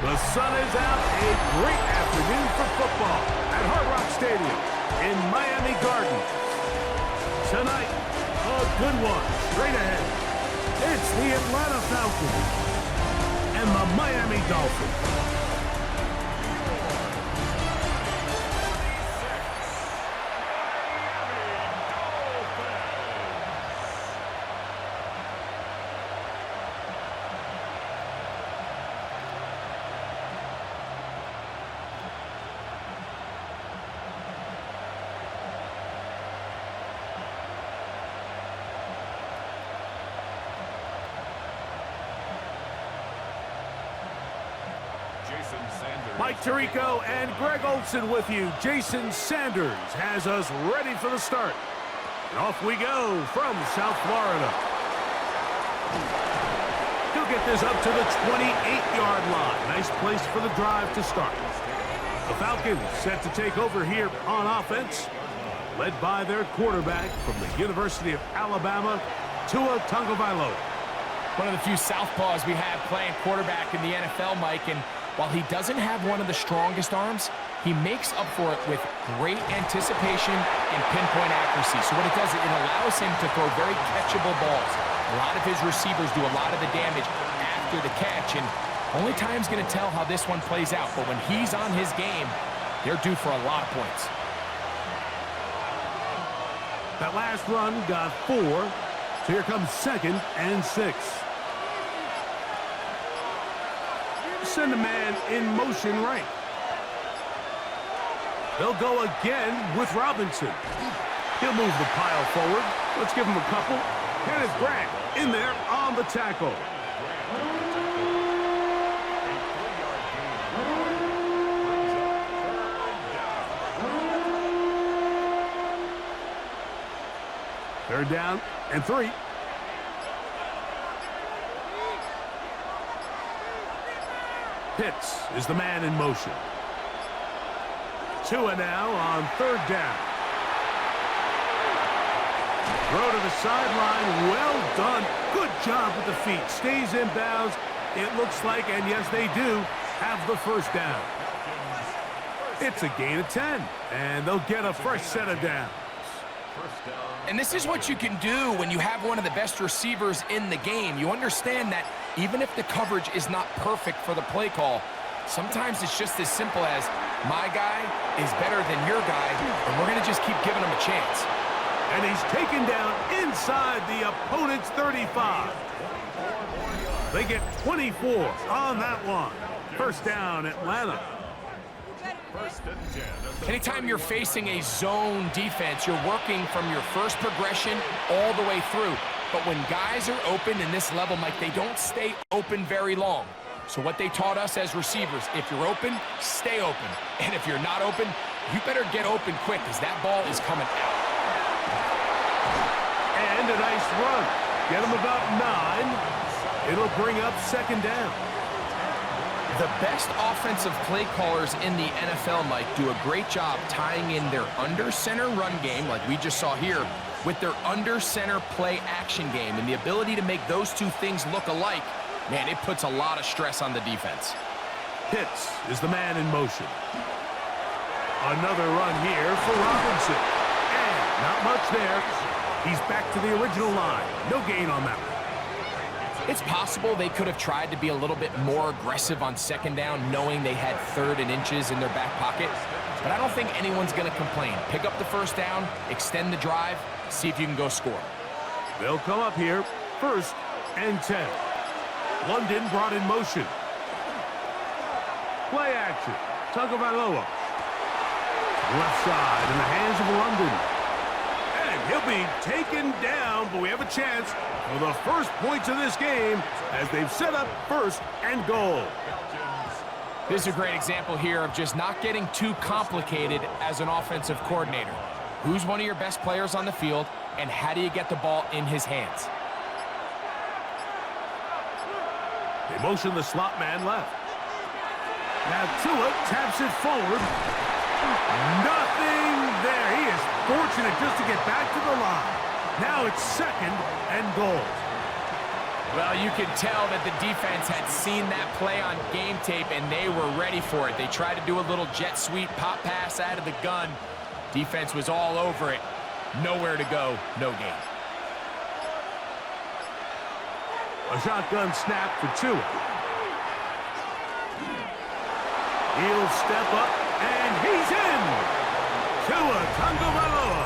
The sun is out. A great afternoon for football at Hard Rock Stadium in Miami Gardens. Tonight, a good one straight ahead. It's the Atlanta Falcons and the Miami Dolphins. Mike Tirico and Greg Olson with you. Jason Sanders has us ready for the start. And off we go from South Florida. He'll get this up to the 28-yard line. Nice place for the drive to start. The Falcons set to take over here on offense, led by their quarterback from the University of Alabama, Tagovailoa. One of the few southpaws we have playing quarterback in the NFL, Mike, and while he doesn't have one of the strongest arms, he makes up for it with great anticipation and pinpoint accuracy. So what it does, it allows him to throw very catchable balls. A lot of his receivers do a lot of the damage after the catch, and only time's going to tell how this one plays out. But when he's on his game, they're due for a lot of points. That last run got 4, so here comes 2nd and 6. Send a man in motion right. They'll go again with Robinson. He'll move the pile forward. Let's give him a couple. Kenneth Grant in there on the tackle. Third down and 3. Pitts is the man in motion. Tua now on 3rd down. Throw to the sideline. Well done. Good job with the feet. Stays in bounds. It looks like, and yes, they do, have the first down. It's a gain of 10, and they'll get a fresh set of downs. And this is what you can do when you have one of the best receivers in the game. You understand that even if the coverage is not perfect for the play call, sometimes it's just as simple as, my guy is better than your guy, and we're going to just keep giving him a chance. And he's taken down inside the opponent's 35. They get 24 on that one. First down, Atlanta. Anytime you're facing a zone defense, you're working from your first progression all the way through. But when guys are open in this level, Mike, they don't stay open very long. So what they taught us as receivers, if you're open, stay open. And if you're not open, you better get open quick because that ball is coming out. And a nice run. Get him about 9. It'll bring up 2nd down. The best offensive play callers in the NFL, Mike, do a great job tying in their under-center run game, like we just saw here, with their under-center play action game. And the ability to make those two things look alike, man, it puts a lot of stress on the defense. Pitts is the man in motion. Another run here for Robinson. And not much there. He's back to the original line. No gain on that one. It's possible they could have tried to be a little bit more aggressive on 2nd down, knowing they had 3rd and inches in their back pocket. But I don't think anyone's going to complain. Pick up the first down, extend the drive, see if you can go score. They'll come up here, 1st and 10. London brought in motion. Play action. Tagovailoa. Left side in the hands of London. And he'll be taken down, but we have a chance for the first points of this game as they've set up 1st and goal. This is a great example here of just not getting too complicated as an offensive coordinator. Who's one of your best players on the field, and how do you get the ball in his hands? They motion the slot man left. Now Tua taps it forward. Nothing there. He is fortunate just to get back to the line. Now it's 2nd and goal. Well, you could tell that the defense had seen that play on game tape, and they were ready for it. They tried to do a little jet sweep pop pass out of the gun. Defense was all over it. Nowhere to go, no gain. A shotgun snap for Tua. He'll step up, and he's in! Tua Tagovailoa.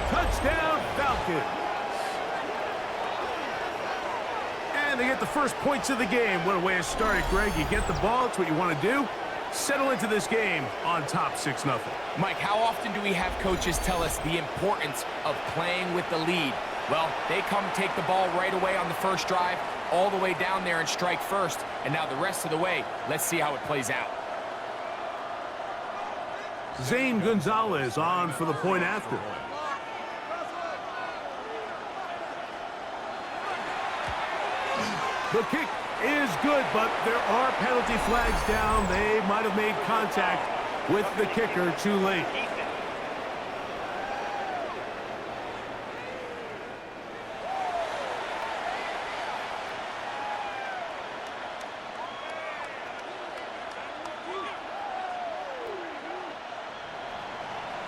Touchdown, Falcons. And they get the first points of the game. What a way to start it, Greg. You get the ball. It's what you want to do. Settle into this game on top 6-0. Mike, how often do we have coaches tell us the importance of playing with the lead? Well, they come take the ball right away on the first drive, all the way down there and strike first. And now the rest of the way, let's see how it plays out. Zane Gonzalez on for the point after. The kick is good, but there are penalty flags down. They might have made contact with the kicker too late.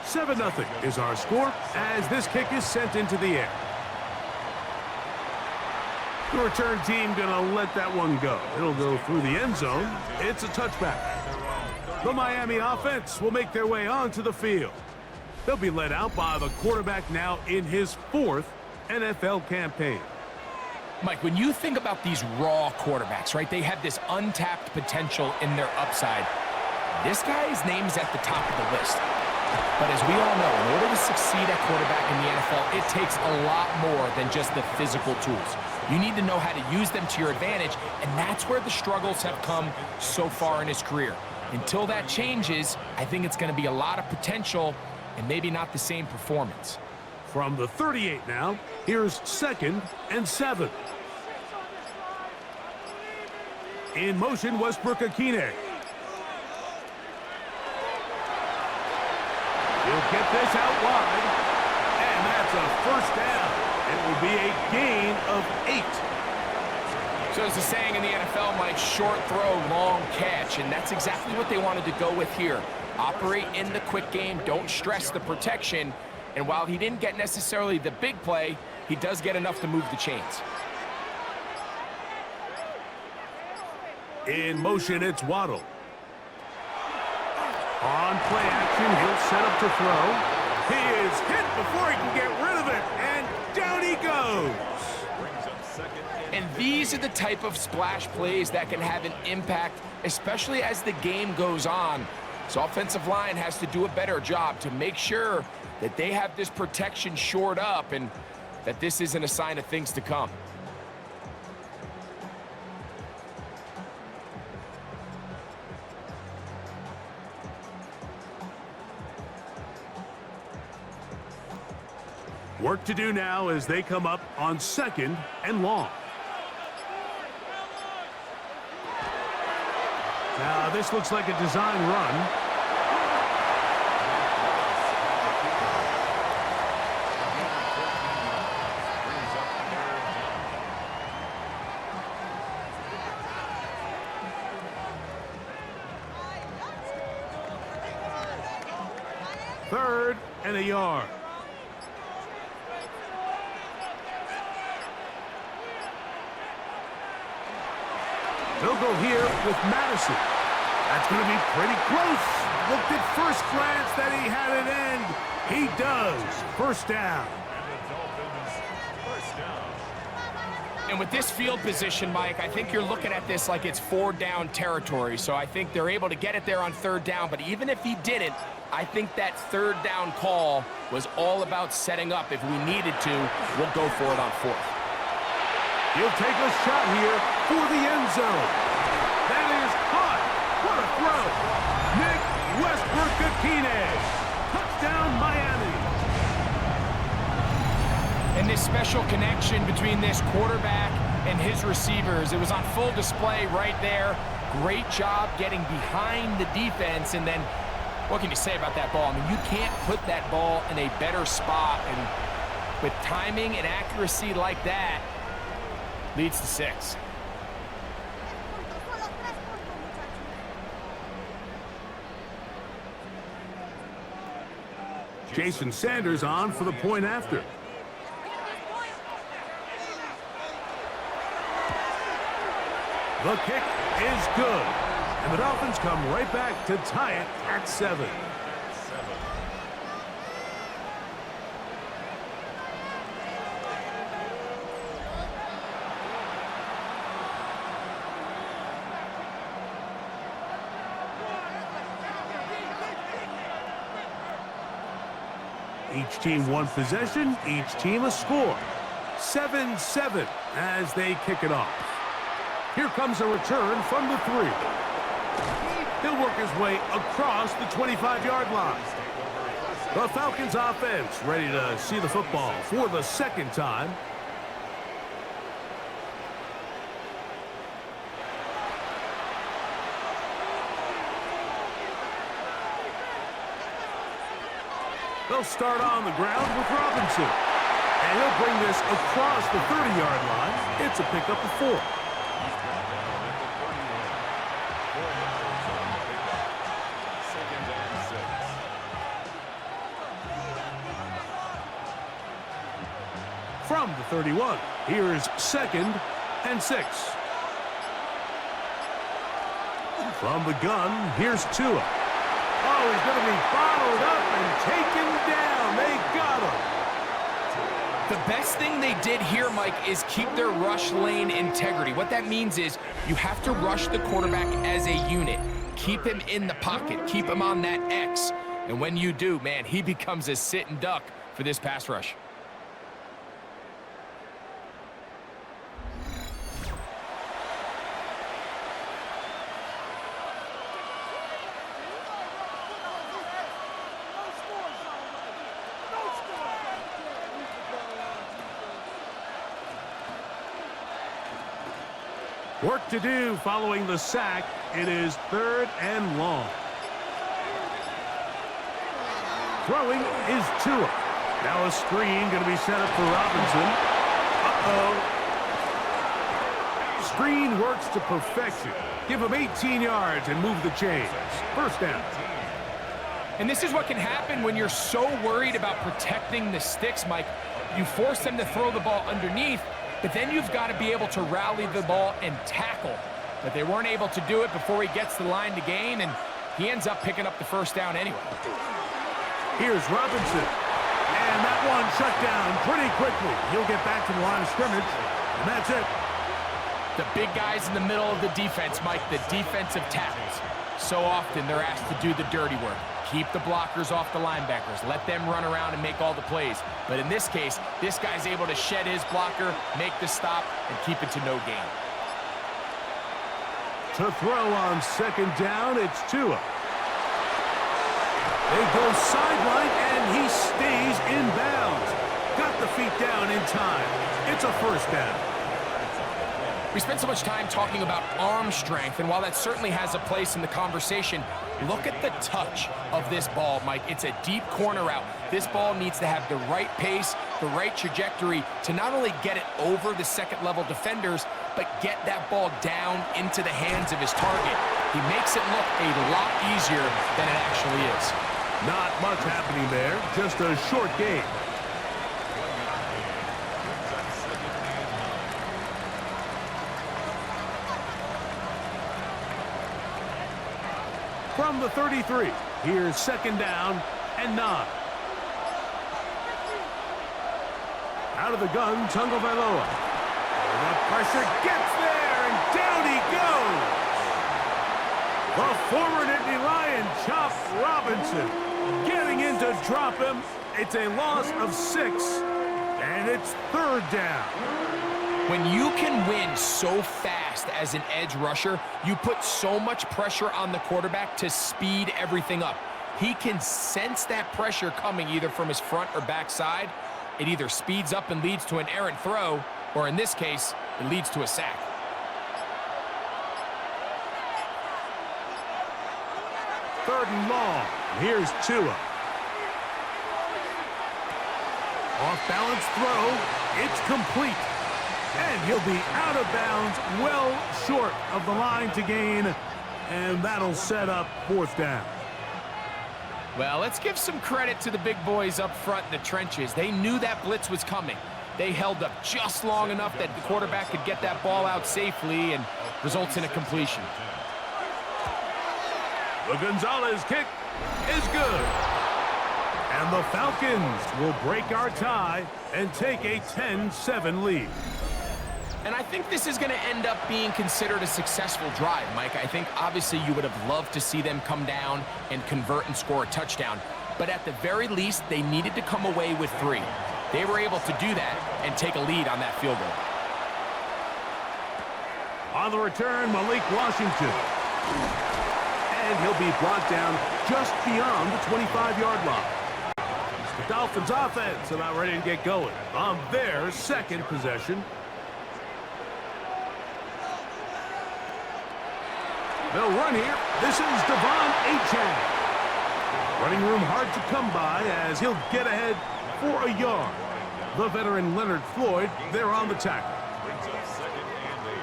(7-0) is our score as this kick is sent into the air. The return team going to let that one go. It'll go through the end zone. It's a touchback. The Miami offense will make their way onto the field. They'll be led out by the quarterback now in his 4th NFL campaign. Mike, when you think about these raw quarterbacks, right, they have this untapped potential in their upside. This guy's name's at the top of the list. But as we all know, in order to succeed at quarterback in the NFL, it takes a lot more than just the physical tools. You need to know how to use them to your advantage, and that's where the struggles have come so far in his career. Until that changes, I think it's going to be a lot of potential and maybe not the same performance. From the 38 now, here's 2nd and 7. In motion, Westbrook-Akine. He'll get this out wide, and that's a first down. It will be a gain of 8. So as the saying in the NFL, Mike, short throw, long catch, and that's exactly what they wanted to go with here. Operate in the quick game, don't stress the protection, and while he didn't get necessarily the big play, he does get enough to move the chains. In motion, it's Waddle. On play action, he'll set up to throw. He is hit before he can get rid of it, and down he goes. And these are the type of splash plays that can have an impact, especially as the game goes on. So offensive line has to do a better job to make sure that they have this protection shored up and that this isn't a sign of things to come. Work to do now as they come up on 2nd and long. Now this looks like a design run. Third and a yard. They'll go here with Madison. That's going to be pretty close. Looked at first glance that he had it end. He does. First down. And with this field position, Mike, I think you're looking at this like it's 4-down territory. So I think they're able to get it there on 3rd down. But even if he didn't, I think that 3rd down call was all about setting up. If we needed to, we'll go for it on 4th. He'll take a shot here for the end zone. That is caught. What a throw. Nick Westbrook-Akine. Touchdown, Miami. And this special connection between this quarterback and his receivers, it was on full display right there. Great job getting behind the defense. And then what can you say about that ball? I mean, you can't put that ball in a better spot. And with timing and accuracy like that, Leads to 6. Jason Sanders on for the point after. The kick is good. And the Dolphins come right back to tie it at 7. Each team one possession, each team a score. 7-7 as they kick it off. Here comes a return from the 3. He'll work his way across the 25-yard line. The Falcons offense ready to see the football for the second time. They'll start on the ground with Robinson. And he'll bring this across the 30-yard line. It's a pickup of 4. From the 31, here's 2nd and 6. From the gun, here's Tua. Oh, he's going to be bottled up and taken down. They got him. The best thing they did here, Mike, is keep their rush lane integrity. What that means is you have to rush the quarterback as a unit. Keep him in the pocket. Keep him on that X. And when you do, man, he becomes a sitting duck for this pass rush. Work to do following the sack. It is 3rd and long. Throwing is Tua. Now a screen going to be set up for Robinson. Screen works to perfection. Give him 18 yards and move the chains. 1st down. And this is what can happen when you're so worried about protecting the sticks, Mike. You force them to throw the ball underneath, but then you've got to be able to rally the ball and tackle. But they weren't able to do it before he gets the line to gain, and he ends up picking up the 1st down anyway. Here's Robinson. And that one shut down pretty quickly. He'll get back to the line of scrimmage, and that's it. The big guys in the middle of the defense, Mike, the defensive tackles. So often they're asked to do the dirty work. Keep the blockers off the linebackers. Let them run around and make all the plays. But in this case, this guy's able to shed his blocker, make the stop, and keep it to no gain. To throw on 2nd down, it's Tua. They go sideline, and he stays in bounds. Got the feet down in time. It's a 1st down. We spent so much time talking about arm strength, and while that certainly has a place in the conversation, look at the touch of this ball, Mike. It's a deep corner route. This ball needs to have the right pace, the right trajectory to not only get it over the second-level defenders, but get that ball down into the hands of his target. He makes it look a lot easier than it actually is. Not much happening there, just a short game. From the 33, here's 2nd down and 9. Out of the gun, Tagovailoa. The pressure gets there, and down he goes. The former Nittany Lion chops Robinson. Getting in to drop him. It's a loss of 6, and it's 3rd down. When you can win so fast as an edge rusher, you put so much pressure on the quarterback to speed everything up. He can sense that pressure coming either from his front or back side. It either speeds up and leads to an errant throw, or in this case, it leads to a sack. Third and long. Here's Tua. Off-balance throw. It's complete. And he'll be out of bounds, well short of the line to gain, and that'll set up fourth down. Well, let's give some credit to the big boys up front in the trenches. They knew that blitz was coming. They held up just long enough that the quarterback could get that ball out safely and results in a completion. The Gonzalez kick is good. And the Falcons will break our tie and take a 10-7 lead. And I think this is going to end up being considered a successful drive, Mike. I think obviously you would have loved to see them come down and convert and score a touchdown. But at the very least, they needed to come away with 3. They were able to do that and take a lead on that field goal. On the return, Malik Washington. And he'll be brought down just beyond the 25-yard line. The Dolphins offense about ready to get going on their second possession. They'll run here. This is Devon Achane. Running room hard to come by as he'll get ahead for a yard. The veteran Leonard Floyd, there on the tackle. Brings up second and 8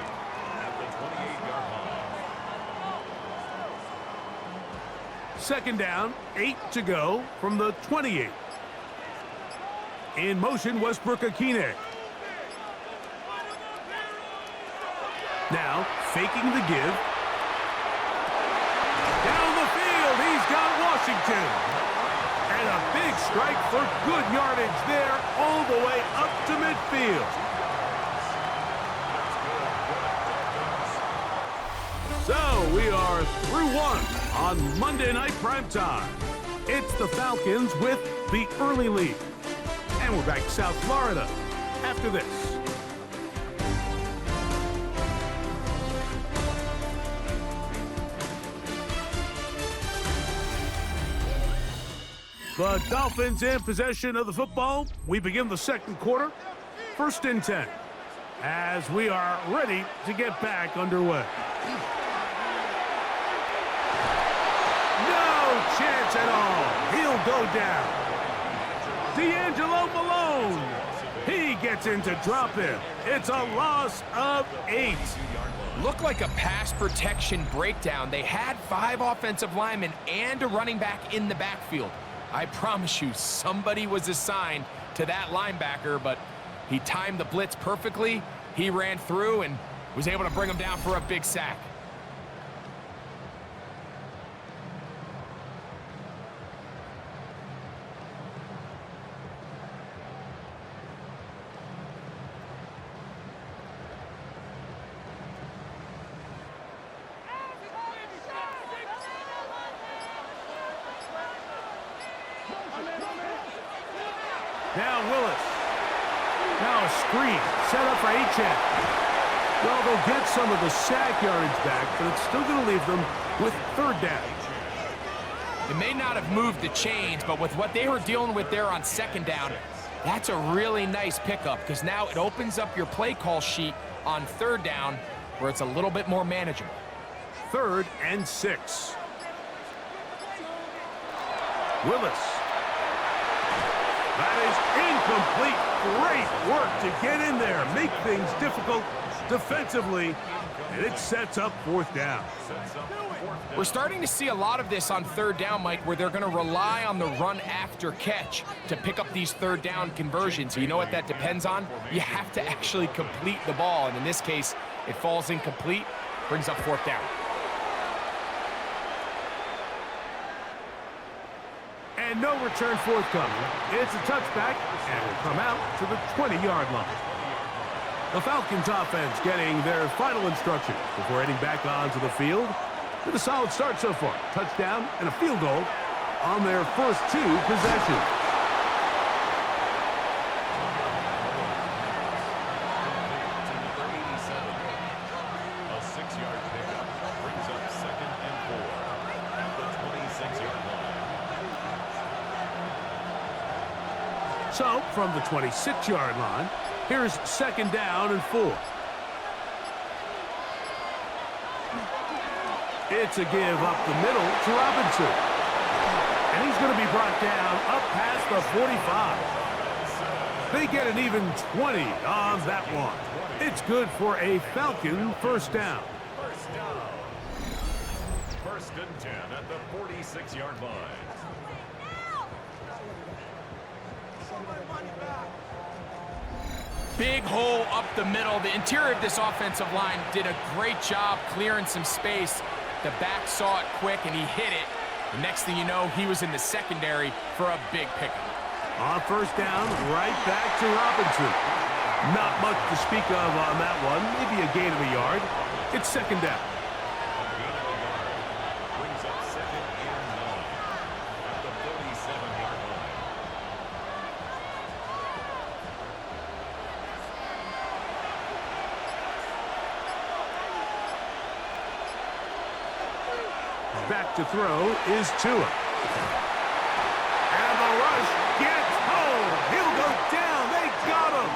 at the 28-yard line. Second down, 8 to go from the 28. In motion, Westbrook-Akine. Now, faking the give. Down the field, he's got Washington. And a big strike for good yardage there all the way up to midfield. So we are through one on Monday Night Primetime. It's the Falcons with the early lead. And we're back to South Florida after this. The Dolphins in possession of the football. We begin the second quarter. 1st and 10. As we are ready to get back underway. No chance at all. He'll go down. D'Angelo Malone. He gets into drop in. It's a loss of 8. Looked like a pass protection breakdown. They had 5 offensive linemen and a running back in the backfield. I promise you, somebody was assigned to that linebacker, but he timed the blitz perfectly. He ran through and was able to bring him down for a big sack. Now Willis. Now a screen set up for Achane. Well, they'll get some of the sack yardage back, but it's still going to leave them with 3rd down. It may not have moved the chains, but with what they were dealing with there on 2nd down, that's a really nice pickup because now it opens up your play call sheet on 3rd down where it's a little bit more manageable. 3rd and 6. Willis. That is incomplete. Great work to get in there, make things difficult defensively, and it sets up 4th down. We're starting to see a lot of this on 3rd down, Mike, where they're going to rely on the run after catch to pick up these 3rd down conversions. You know what that depends on? You have to actually complete the ball, and in this case, it falls incomplete, brings up 4th down. And no return forthcoming. It's a touchback, and will come out to the 20-yard line. The Falcons offense getting their final instructions before heading back onto the field. With a solid start so far. Touchdown and a field goal on their first 2 possessions. A 6-yard pickup brings up 2nd and 4 at the 26-yard line. So, from the 26-yard line, here's 2nd down and 4. It's a give up the middle to Robinson. And he's going to be brought down up past the 45. They get an even 20 on that one. It's good for a Falcon first down. First and 10 at the 46-yard line. Big hole up the middle. The interior of this offensive line did a great job clearing some space. The back saw it quick, and he hit it. The next thing you know, he was in the secondary for a big pickup. On first down, right back to Robinson. Not much to speak of on that one. Maybe a gain of a yard. It's second down. Brings up second and 9 at the 47-yard line. Back to throw is Tua. And the rush gets home. He'll go down. They got him.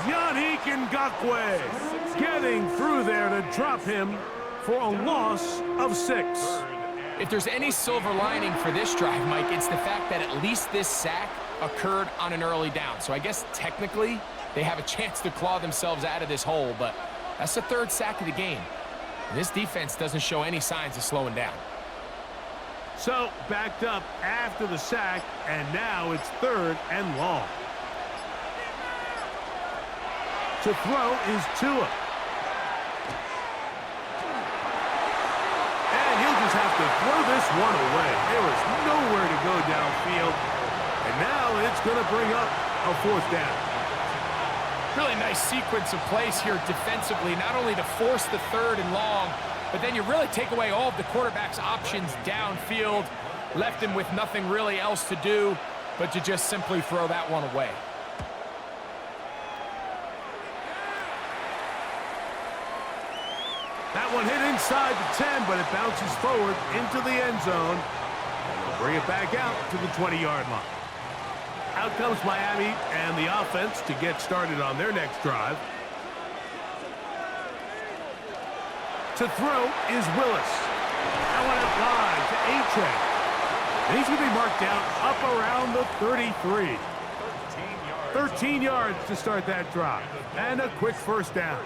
Yannick Ngakoue getting through there to drop him for a loss of 6. If there's any silver lining for this drive, Mike, it's the fact that at least this sack occurred on an early down. So I guess technically they have a chance to claw themselves out of this hole, but that's the third sack of the game. And this defense doesn't show any signs of slowing down. So backed up after the sack, and now it's third and long. To throw is Tua. And he'll just have to throw this one away. There is nowhere to go downfield. And now it's going to bring up a fourth down. Really nice sequence of plays here defensively, not only to force the third and long, but then you really take away all of the quarterback's options downfield, left him with nothing really else to do but to just simply throw that one away. That one hit inside the 10, but it bounces forward into the end zone. And they'll bring it back out to the 20-yard line. Out comes Miami and the offense to get started on their next drive. To throw is Willis. That one out line to A-Train. And he's going to be marked down up around the 33. 13 yards to start that drive. And a quick first down.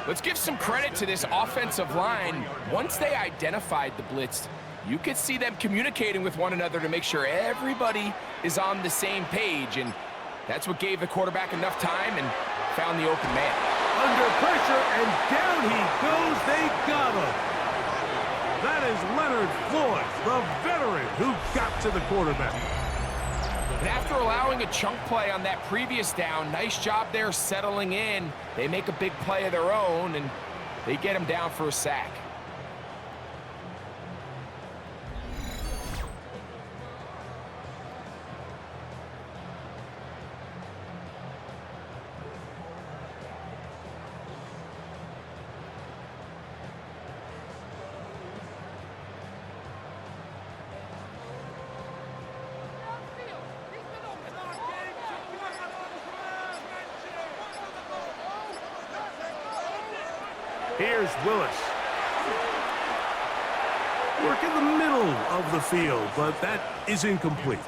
Let's give some credit to this offensive line. Once they identified the blitz, you could see them communicating with one another to make sure everybody is on the same page, and that's what gave the quarterback enough time and found the open man. Under pressure, and down he goes. They got him. That is Leonard Floyd, the veteran who got to the quarterback. And after allowing a chunk play on that previous down, nice job there settling in. They make a big play of their own, and they get him down for a sack. Here's Willis. Work in the middle of the field, but that is incomplete.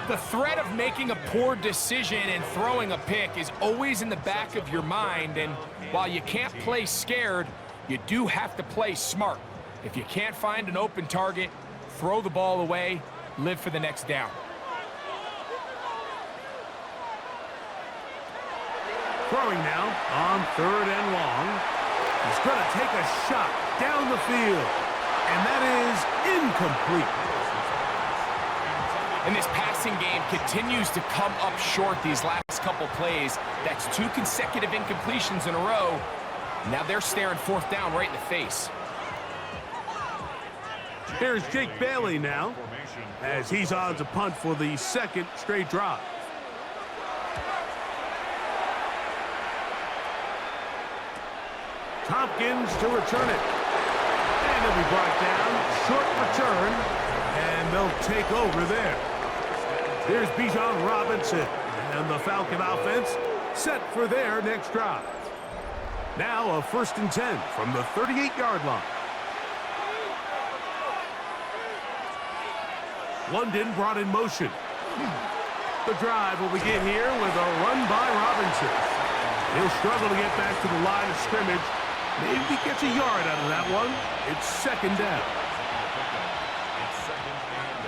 The threat of making a poor decision and throwing a pick is always in the back of your mind, and while you can't play scared, you do have to play smart. If you can't find an open target, throw the ball away, live for the next down. Throwing now on third and long. He's going to take a shot down the field, and that is incomplete. And this passing game continues to come up short these last couple plays. That's 2 consecutive incompletions in a row. Now they're staring fourth down right in the face. Here's Jake Bailey now, as he's on to punt for the second straight drive. Tompkins to return it. And it'll be brought down. Short return. And they'll take over there. Here's Bijan Robinson. And the Falcon offense set for their next drive. Now a 1st and 10 from the 38-yard line. London brought in motion. The drive will begin here with a run by Robinson. He'll struggle to get back to the line of scrimmage. Maybe he gets a yard out of that one. It's second down. It's second and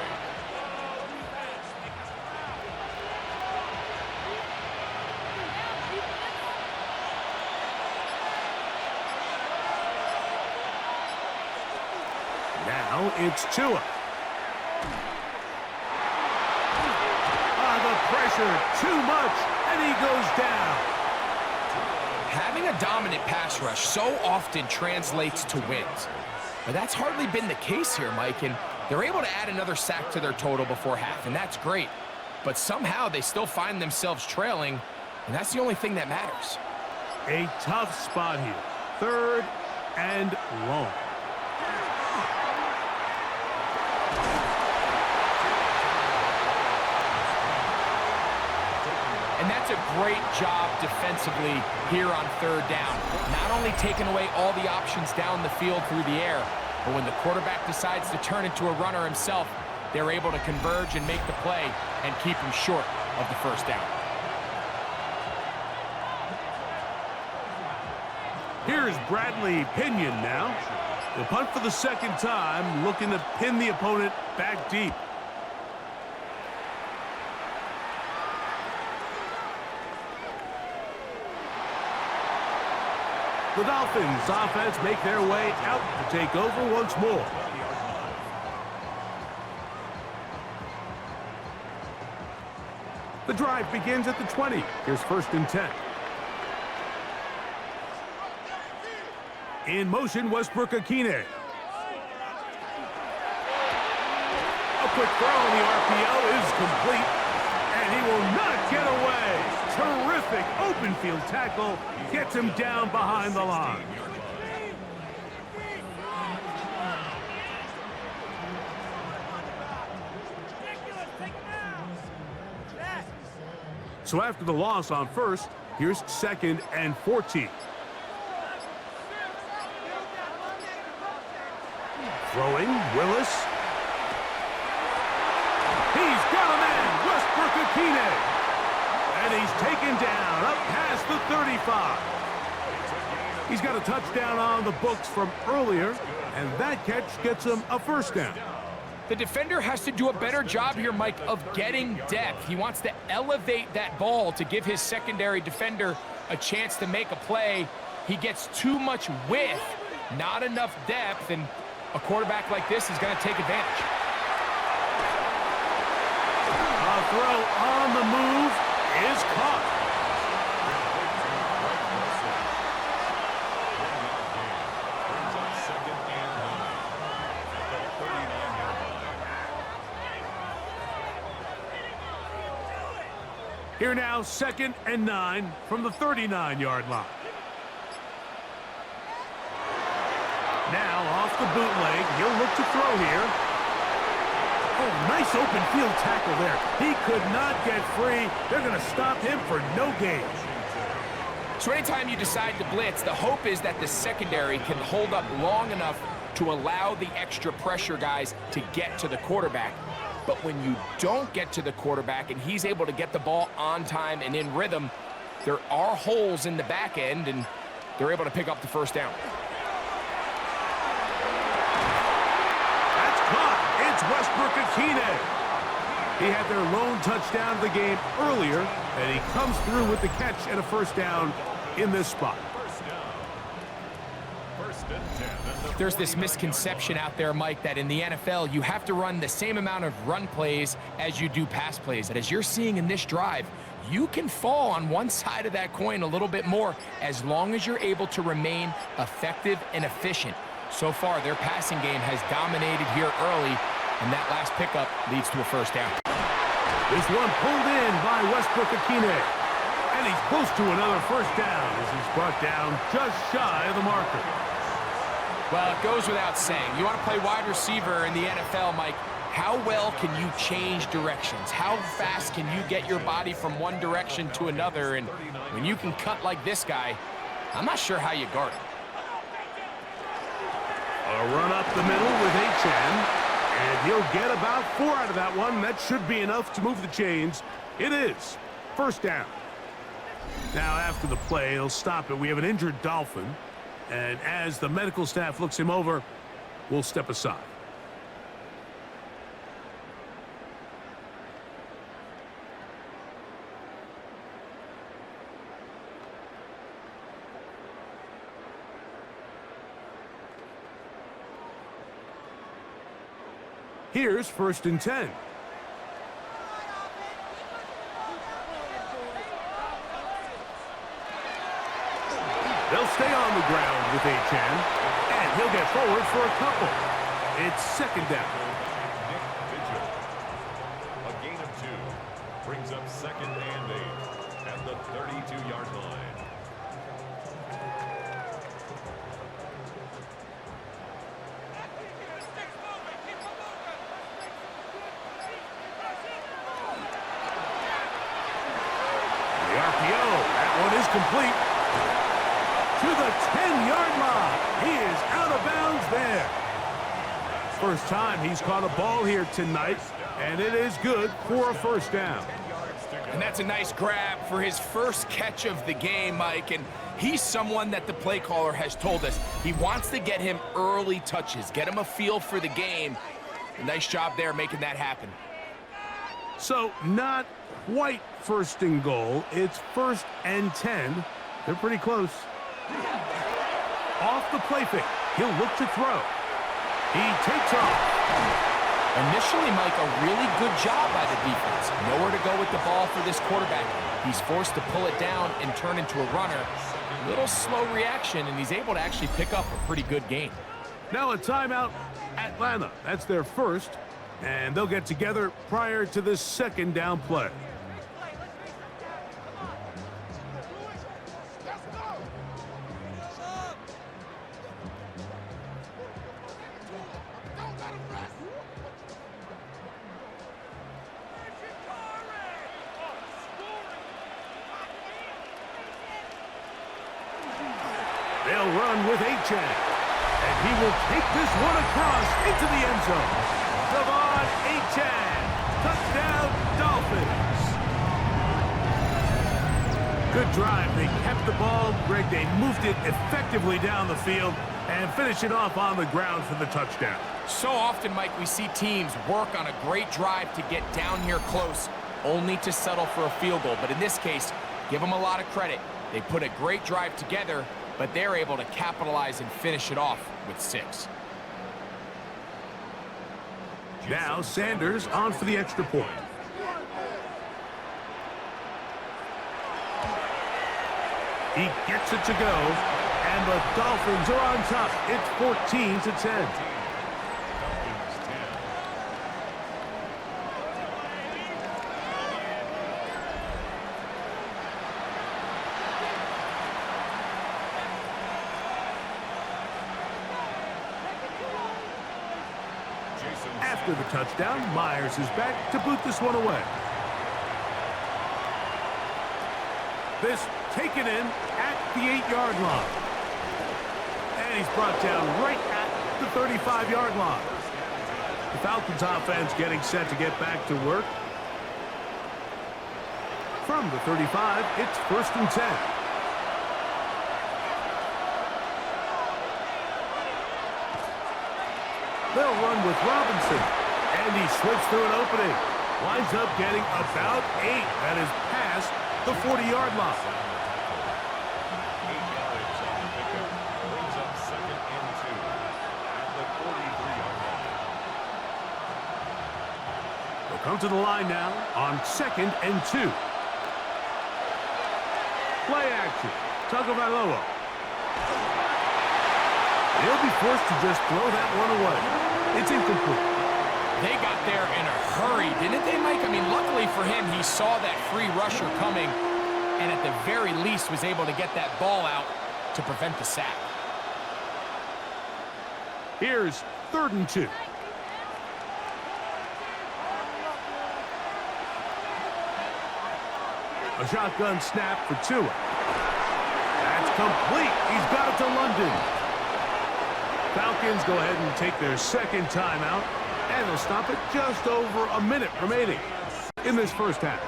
8. Now it's Tua. The pressure, too much, and he goes down. Having a dominant pass rush so often translates to wins. But that's hardly been the case here, Mike, and they're able to add another sack to their total before half, and that's great. But somehow they still find themselves trailing, and that's the only thing that matters. A tough spot here. Third and long. And that's a great job defensively here on third down. Not only taking away all the options down the field through the air, but when the quarterback decides to turn into a runner himself, they're able to converge and make the play and keep him short of the first down. Here's Bradley Pinion now. The punt for the second time, looking to pin the opponent back deep. The Dolphins offense make their way out to take over once more. The drive begins at the 20. Here's first and 10. In motion, Westbrook-Akine. A quick throw on the RPO is complete, and he will not get away. Terrific open field tackle gets him down behind the line. So after the loss on first, here's second and 14. Throwing, Willis. He's got a man, Westbrook-Akine. And he's taken down up past the 35. He's got a touchdown on the books from earlier, and that catch gets him a first down. The defender has to do a better job here, Mike, of getting depth. He wants to elevate that ball to give his secondary defender a chance to make a play. He gets too much width, not enough depth, and a quarterback like this is going to take advantage. A throw on the move is caught. Here now, second and 9 from the 39-yard line. Now off the bootleg, he'll look to throw here. Oh, nice open field tackle there. He could not get free. They're going to stop him for no gain. So anytime you decide to blitz, the hope is that the secondary can hold up long enough to allow the extra pressure guys to get to the quarterback. But when you don't get to the quarterback and he's able to get the ball on time and in rhythm, there are holes in the back end, and they're able to pick up the first down. That's caught. It's Westbrook-Akine. He had their lone touchdown of the game earlier, and he comes through with the catch and a first down in this spot. There's this misconception out there, Mike, that in the NFL, you have to run the same amount of run plays as you do pass plays. And as you're seeing in this drive, you can fall on one side of that coin a little bit more as long as you're able to remain effective and efficient. So far, their passing game has dominated here early, and that last pickup leads to a first down. This one pulled in by Westbrook-Akine. And he's close to another first down as he's brought down just shy of the marker. Well, it goes without saying. You want to play wide receiver in the NFL, Mike, how well can you change directions? How fast can you get your body from one direction to another? And when you can cut like this guy, I'm not sure how you guard it. A run up the middle with HN. And he'll get about 4 out of that one. That should be enough to move the chains It is first down. Now, after the play, he'll stop it. We have an injured Dolphin, and as the medical staff looks him over, we'll step aside. Here's 1st and 10. They'll stay on the ground with Achan, and he'll get forward for a couple. It's 2nd down. A gain of 2 brings up 2nd and 8 at the 32-yard line. The RPO, that one is complete. To the 10-yard line. He is out of bounds there. First time he's caught a ball here tonight, and it is good for a 1st down. And that's a nice grab for his first catch of the game, Mike. And he's someone that the play caller has told us he wants to get him early touches, get him a feel for the game. A nice job there making that happen. So not quite 1st and goal. It's 1st and 10. They're pretty close. Off the play fake. He'll look to throw. He takes off. Initially, Mike, a really good job by the defense. Nowhere to go with the ball for this quarterback. He's forced to pull it down and turn into a runner. Little slow reaction, and he's able to actually pick up a pretty good gain. Now a timeout, Atlanta. That's their first, and they'll get together prior to this 2nd down play. They'll run with Achan, and he will take this one across into the end zone. Achan, touchdown Dolphins. Good drive. They kept the ball. Greg, they moved it effectively down the field and finish it off on the ground for the touchdown. So often, Mike, we see teams work on a great drive to get down here close, only to settle for a field goal. But in this case, give them a lot of credit. They put a great drive together, but they're able to capitalize and finish it off with 6. Now Sanders on for the extra point. He gets it to go, and the Dolphins are on top. It's 14-10. After the touchdown, Myers is back to boot this one away. This taken in at the 8-yard line. And he's brought down right at the 35-yard line. The Falcons offense getting set to get back to work. From the 35, it's 1st and 10. They'll run with Robinson, and he slips through an opening. Winds up getting about 8. That is past the 40-yard line. 8 yards on the pickup. Brings up 2nd and 2 at the 43-yard line. They'll come to the line now on 2nd and 2. Play action. Tagovailoa. He'll be forced to just throw that one away. It's incomplete. They got there in a hurry, didn't they, Mike? I mean, luckily for him, he saw that free rusher coming and at the very least was able to get that ball out to prevent the sack. Here's 3rd and 2. A shotgun snap for Tua. That's complete. He's got it to London. Falcons go ahead and take their 2nd timeout, and they'll stop it just over a minute remaining in this first half.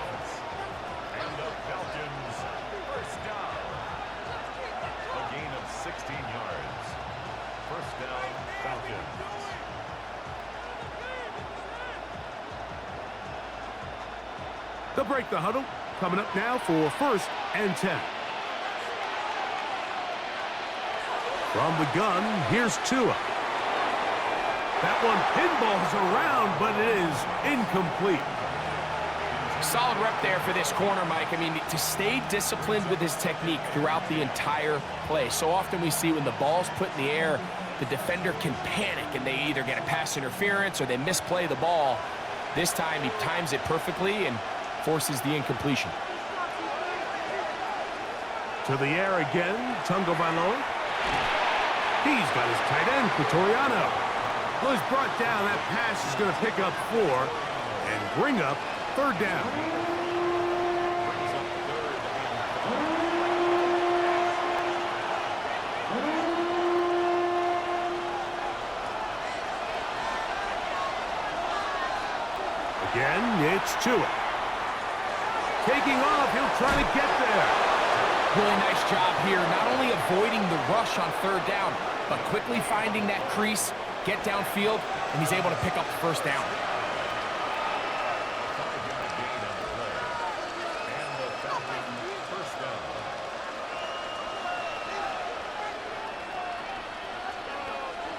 They'll break the huddle. Coming up now for 1st and 10. From the gun, here's Tua. That one pinballs around, but it is incomplete. Solid rep there for this corner, Mike. I mean, to stay disciplined with his technique throughout the entire play. So often we see when the ball's put in the air, the defender can panic, and they either get a pass interference or they misplay the ball. This time, he times it perfectly and forces the incompletion. To the air again, Tagovailoa. He's got his tight end, Pretoriano. Well, he's brought down. That pass is going to pick up 4 and bring up 3rd down. Again, it's Tua. Taking off, he'll try to get there. Really nice job here, not only avoiding the rush on 3rd down, but quickly finding that crease, get downfield, and he's able to pick up the 1st down.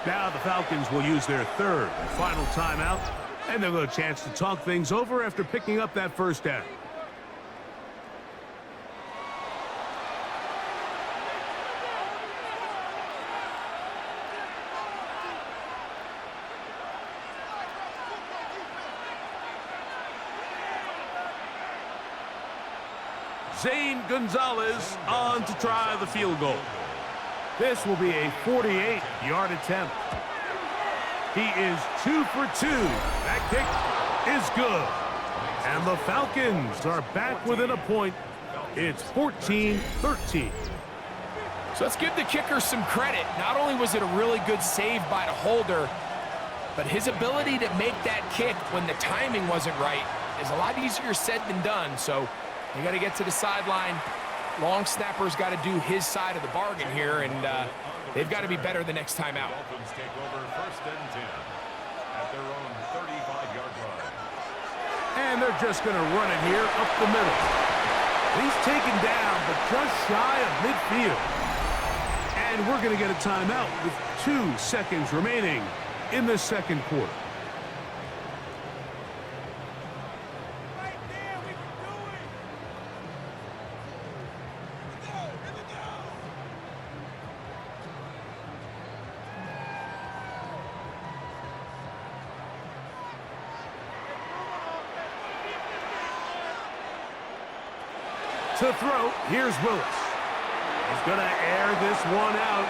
Now the Falcons will use their 3rd and final timeout, and they'll get a chance to talk things over after picking up that 1st down. Zane Gonzalez on to try the field goal. This will be a 48-yard attempt. He is 2 for 2. That kick is good. And the Falcons are back within a point. It's 14-13. So let's give the kicker some credit. Not only was it a really good save by the holder, but his ability to make that kick when the timing wasn't right is a lot easier said than done. So you got to get to the sideline. Long snapper's got to do his side of the bargain here, and they've got to be better the next time out. Dolphins take over 1st and 10 at their own 35-yard line. And they're just going to run it here up the middle. He's taken down, but just shy of midfield. And we're going to get a timeout with 2 seconds remaining in the 2nd quarter. To throw, here's Willis. He's going to air this one out.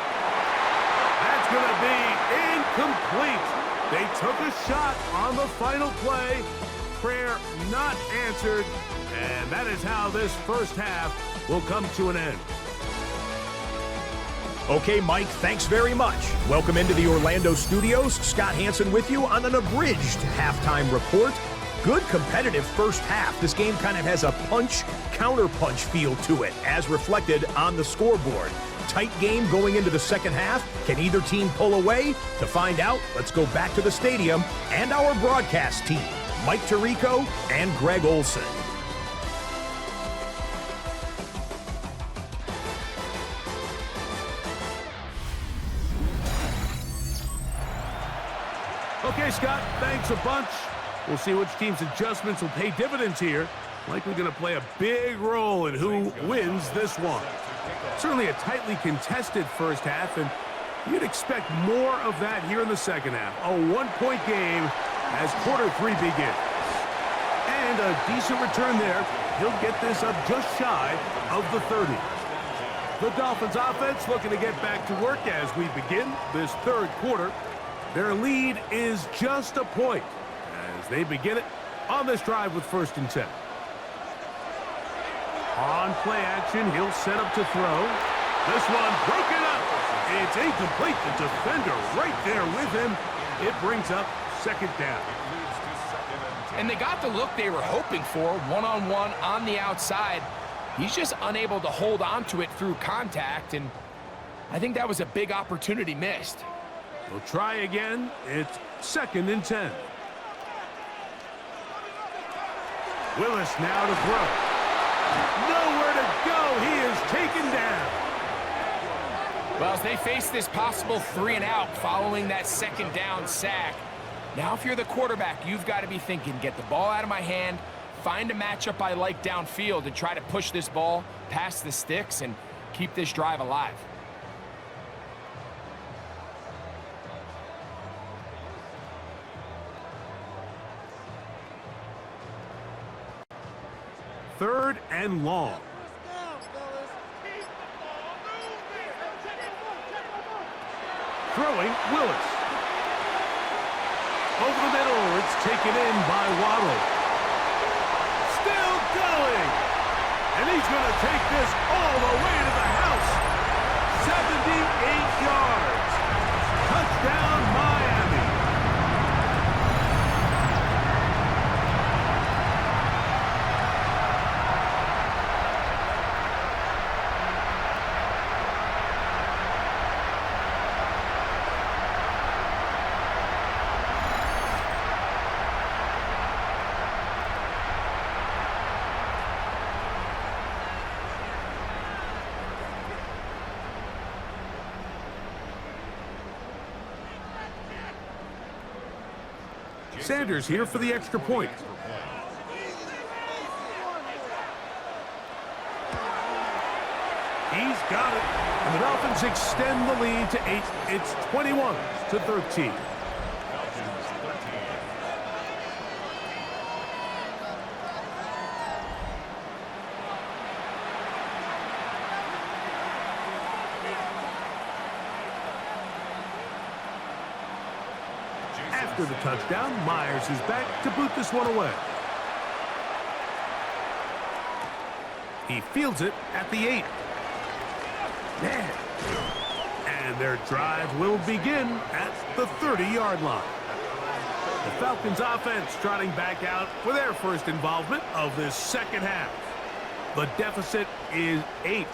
That's going to be incomplete. They took a shot on the final play. Prayer not answered. And that is how this 1st half will come to an end. Okay, Mike, thanks very much. Welcome into the Orlando studios. Scott Hansen with you on an abridged halftime report. Good competitive 1st half. This game kind of has a punch-counter-punch feel to it, as reflected on the scoreboard. Tight game going into the 2nd half. Can either team pull away? To find out, let's go back to the stadium and our broadcast team, Mike Tirico and Greg Olson. Okay, Scott, thanks a bunch. We'll see which team's adjustments will pay dividends here. Likely going to play a big role in who wins this one. Certainly a tightly contested 1st half, and you'd expect more of that here in the 2nd half. A 1-point game as quarter 3 begins. And a decent return there. He'll get this up just shy of the 30. The Dolphins offense looking to get back to work as we begin this 3rd quarter. Their lead is just a point as they begin it on this drive with 1st and 10. On play action, he'll set up to throw. This one broken up. It's incomplete. The defender right there with him. It brings up 2nd down. And they got the look they were hoping for, one-on-one on the outside. He's just unable to hold on to it through contact, and I think that was a big opportunity missed. We'll try again. It's 2nd and 10. Willis now to throw. Nowhere to go. He is taken down. Well, as they face this possible 3-and-out following that 2nd down sack, now if you're the quarterback, you've got to be thinking, get the ball out of my hand, find a matchup I like downfield, and try to push this ball past the sticks and keep this drive alive. Third and long. Throwing, Willis. Over the middle, it's taken in by Waddle. Still going. And he's going to take this all the way to the house. 78 yards. Touchdown, Miami. Sanders here for the extra point. He's got it. And the Dolphins extend the lead to 8. It's 21-13. After the touchdown, Myers is back to boot this one away. He fields it at the 8. And their drive will begin at the 30-yard line. The Falcons offense trotting back out for their first involvement of this second half. The deficit is 8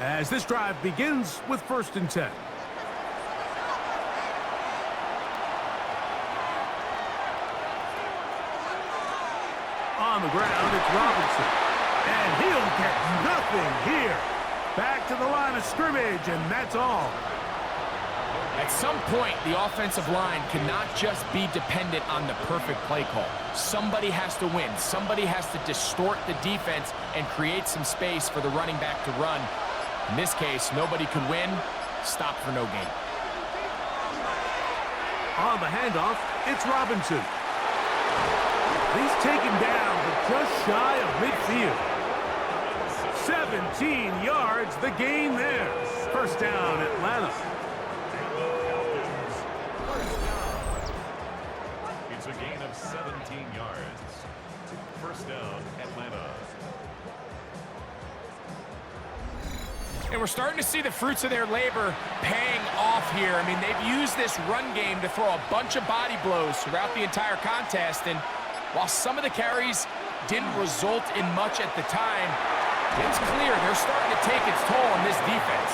as this drive begins with 1st and 10. On the ground, it's Robinson. And he'll get nothing here. Back to the line of scrimmage, and that's all. At some point, the offensive line cannot just be dependent on the perfect play call. Somebody has to win. Somebody has to distort the defense and create some space for the running back to run. In this case, nobody could win. Stop for no gain. On the handoff, it's Robinson. He's taken down, but just shy of midfield. 17 yards, the gain there. 1st down, Atlanta. It's a gain of 17 yards. 1st down, Atlanta. And we're starting to see the fruits of their labor paying off here. I mean, they've used this run game to throw a bunch of body blows throughout the entire contest, and while some of the carries didn't result in much at the time, it's clear they're starting to take its toll on this defense.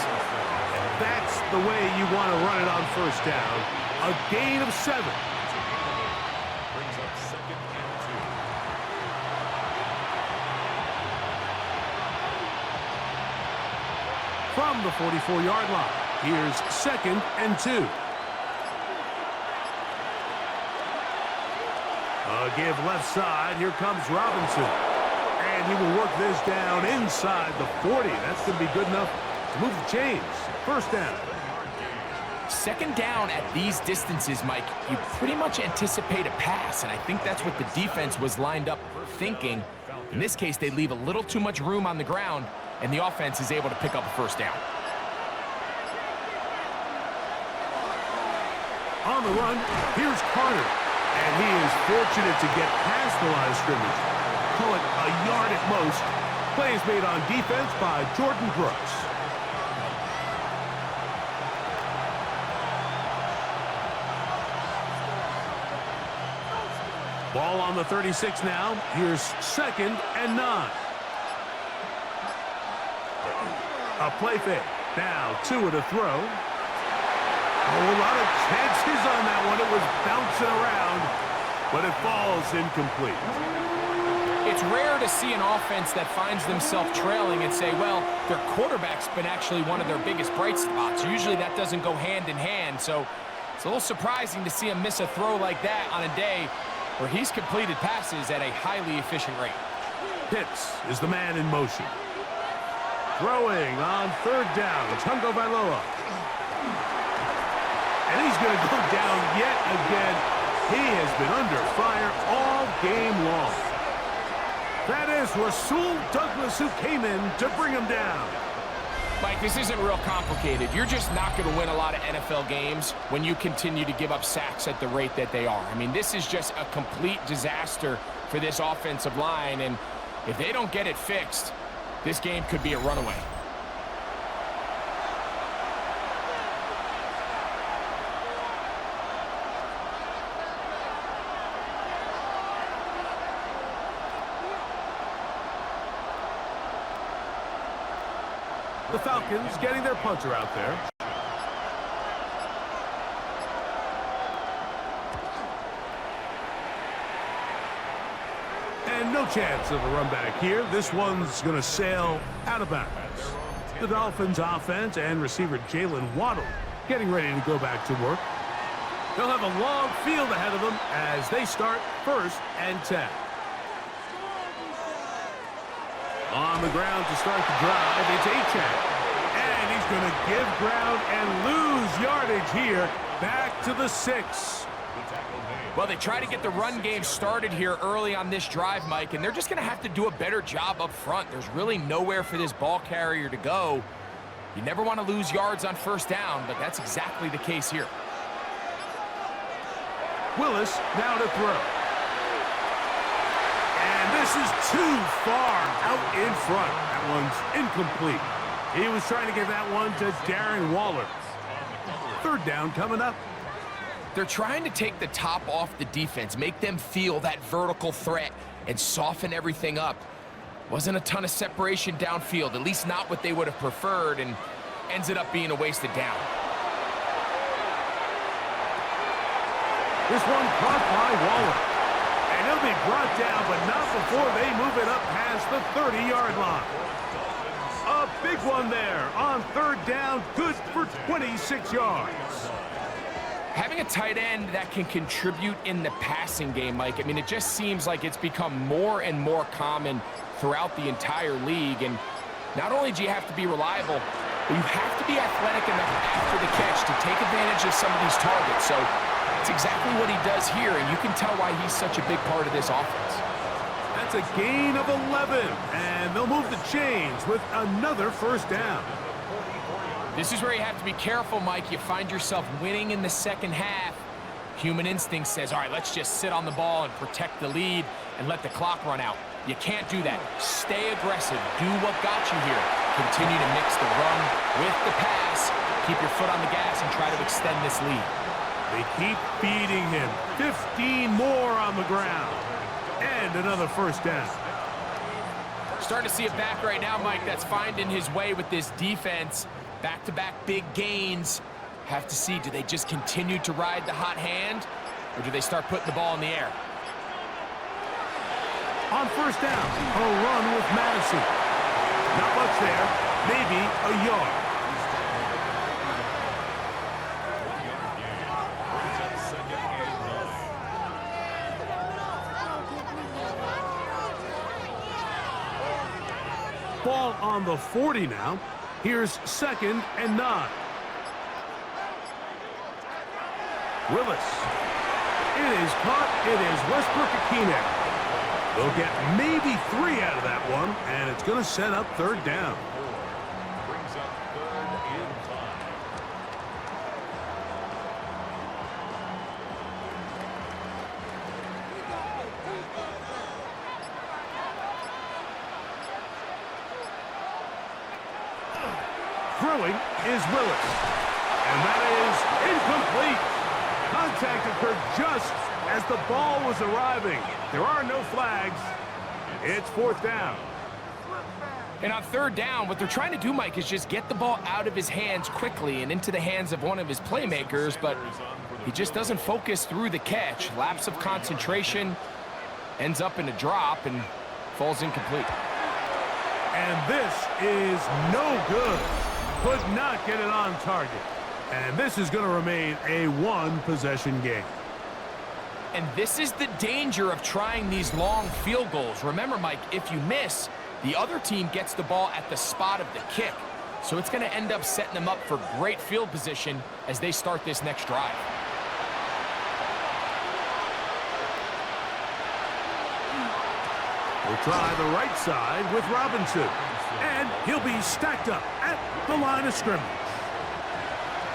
That's the way you want to run it on 1st down. A gain of 7. Brings up 2nd and 2. From the 44-yard line, here's 2nd and 2. Give left side. Here comes Robinson. And he will work this down inside the 40. That's going to be good enough to move the chains. 1st down. 2nd down at these distances, Mike, you pretty much anticipate a pass, and I think that's what the defense was lined up thinking. In this case, they leave a little too much room on the ground, and the offense is able to pick up a 1st down. On the run, here's Carter. And he is fortunate to get past the line of scrimmage. Call it a yard at most. Plays made on defense by Jordan Brooks. Ball on the 36 now. Here's 2nd and 9. A play fake. Now 2 to throw. Oh, a lot of chances on that one. It was bouncing around, but it falls incomplete. It's rare to see an offense that finds themselves trailing and say, well, their quarterback's been actually one of their biggest bright spots. Usually that doesn't go hand in hand, so it's a little surprising to see him miss a throw like that on a day where he's completed passes at a highly efficient rate. Pitts is the man in motion. Throwing on third down, Tagovailoa. And he's going to go down yet again. He has been under fire all game long. That is Rasul Douglas who came in to bring him down. Mike, this isn't real complicated. You're just not going to win a lot of NFL games when you continue to give up sacks at the rate that they are. I mean, this is just a complete disaster for this offensive line, and if they don't get it fixed, this game could be a runaway. The Falcons getting their punter out there. And no chance of a run back here. This one's going to sail out of bounds. The Dolphins offense and receiver Jalen Waddle getting ready to go back to work. They'll have a long field ahead of them as they start 1st and 10. On the ground to start the drive, it's Achane. And he's going to give ground and lose yardage here. Back to the 6. Well, they try to get the run game started here early on this drive, Mike, and they're just going to have to do a better job up front. There's really nowhere for this ball carrier to go. You never want to lose yards on 1st down, but that's exactly the case here. Willis now to throw. And this is too far out in front. That one's incomplete. He was trying to get that one to Darren Waller. 3rd down coming up. They're trying to take the top off the defense, make them feel that vertical threat, and soften everything up. Wasn't a ton of separation downfield, at least not what they would have preferred, and ends it up being a wasted down. This one caught by Waller. And he'll be brought down, but not before they move it up past the 30-yard line. A big one there on 3rd down, good for 26 yards. Having a tight end that can contribute in the passing game, Mike, I mean, it just seems like it's become more and more common throughout the entire league. And not only do you have to be reliable, but you have to be athletic enough after the catch to take advantage of some of these targets. So that's exactly what he does here, and you can tell why he's such a big part of this offense. That's a gain of 11, and they'll move the chains with another 1st down. This is where you have to be careful, Mike. You find yourself winning in the 2nd half. Human instinct says, all right, let's just sit on the ball and protect the lead and let the clock run out. You can't do that. Stay aggressive. Do what got you here. Continue to mix the run with the pass. Keep your foot on the gas and try to extend this lead. They keep feeding him. 15 more on the ground. And another 1st down. Starting to see it back right now, Mike, that's finding his way with this defense. Back-to-back big gains. Have to see, do they just continue to ride the hot hand, or do they start putting the ball in the air? On 1st down, a run with Madison. Not much there, maybe a yard. Ball on the 40 now. Here's 2nd and 9. Willis. It is caught. It is Westbrook-Akine. They'll get maybe 3 out of that one, and it's going to set up 3rd down. Brings up 3rd and 5. Throwing is Willis. And that is incomplete. Contact occurred just as the ball was arriving. There are no flags. It's 4th down. And on third down, what they're trying to do, Mike, is just get the ball out of his hands quickly and into the hands of one of his playmakers, but he just doesn't focus through the catch. Lapse of concentration, ends up in a drop, and falls incomplete. And this is no good. Could not get it on target. And this is going to remain a one-possession game. And this is the danger of trying these long field goals. Remember, Mike, if you miss, the other team gets the ball at the spot of the kick. So it's going to end up setting them up for great field position as they start this next drive. We'll try the right side with Robinson. And he'll be stacked up at the line of scrimmage.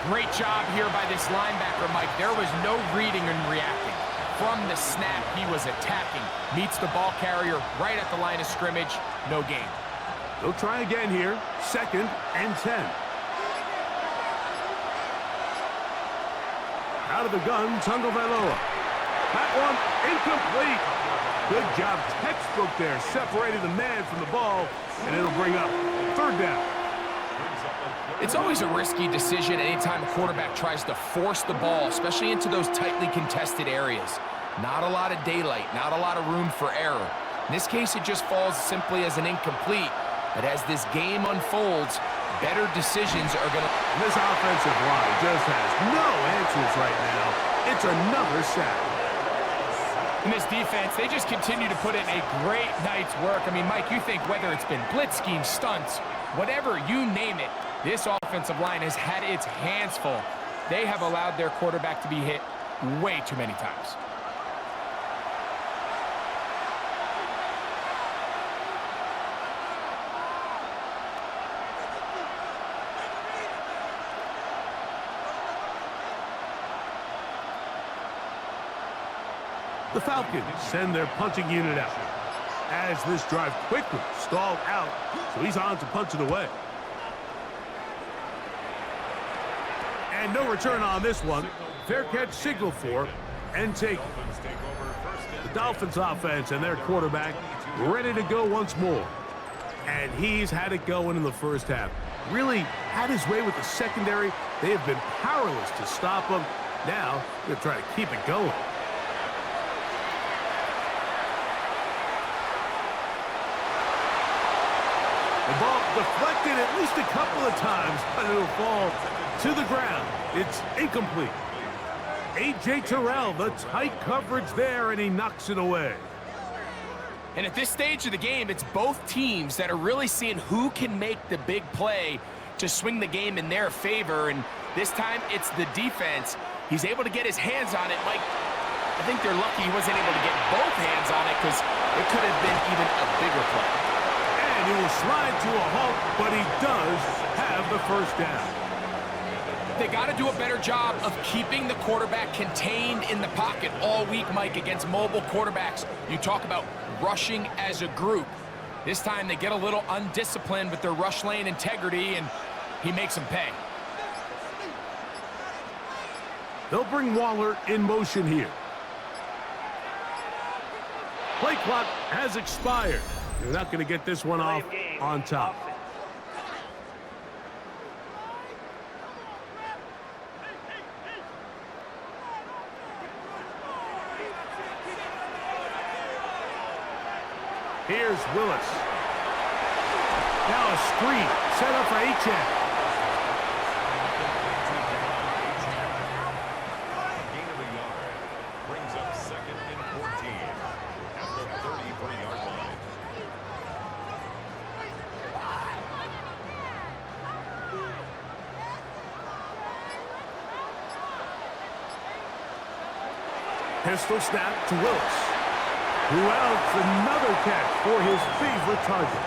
Great job here by this linebacker, Mike. There was no reading and reacting. From the snap, he was attacking. Meets the ball carrier right at the line of scrimmage. No gain. They'll try again here. 2nd and 10. Out of the gun, Tagovailoa. That one incomplete. Good job, textbook there, separating the man from the ball, and it'll bring up 3rd down. It's always a risky decision anytime a quarterback tries to force the ball, especially into those tightly contested areas. Not a lot of daylight, not a lot of room for error. In this case, it just falls simply as an incomplete. But as this game unfolds, better decisions are going to... This offensive line just has no answers right now. It's another sack. In this defense, they just continue to put in a great night's work. I mean, Mike, you think whether it's been blitz scheme, stunts, whatever, you name it, this offensive line has had its hands full. They have allowed their quarterback to be hit way too many times. The Falcons send their punting unit out as this drive quickly stalled out, so he's on to punch it away. And no return on this one. Fair catch signal for and take. The Dolphins offense and their quarterback ready to go once more. And he's had it going in the first half. Really had his way with the secondary. They have been powerless to stop him. Now they're trying to keep it going. The ball deflected at least a couple of times, but it'll fall to the ground. It's incomplete. A.J. Terrell, the tight coverage there, and he knocks it away. And at this stage of the game, it's both teams that are really seeing who can make the big play to swing the game in their favor. And this time, it's the defense. He's able to get his hands on it. Mike, I think they're lucky he wasn't able to get both hands on it because it could have been even a bigger play. And he will slide to a halt, but he does have the first down. They got to do a better job of keeping the quarterback contained in the pocket all week, Mike, against mobile quarterbacks. You talk about rushing as a group. This time they get a little undisciplined with their rush lane integrity, and he makes them pay. They'll bring Waller in motion here. Play clock has expired. They're not going to get this one off on top. Here's Willis. Now a screen set up for H.N. Gain of a yard. Brings up 2nd and 14 at the 33-yard line. Pistol snap to Willis, who outs another catch for his favorite target.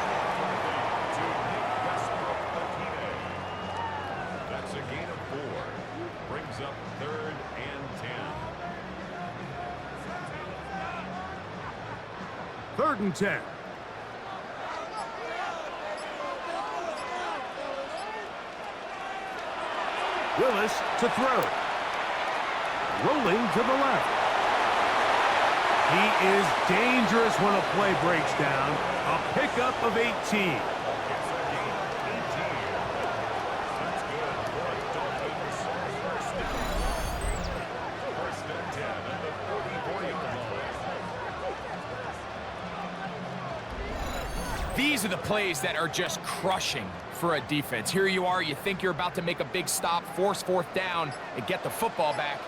That's a gain of 4. Brings up 3rd and 10. 3rd and 10. Willis to throw. Rolling to the left. He is dangerous when a play breaks down. A pickup of 18. These are the plays that are just crushing for a defense. Here you are, you think you're about to make a big stop, force fourth down, and get the football back.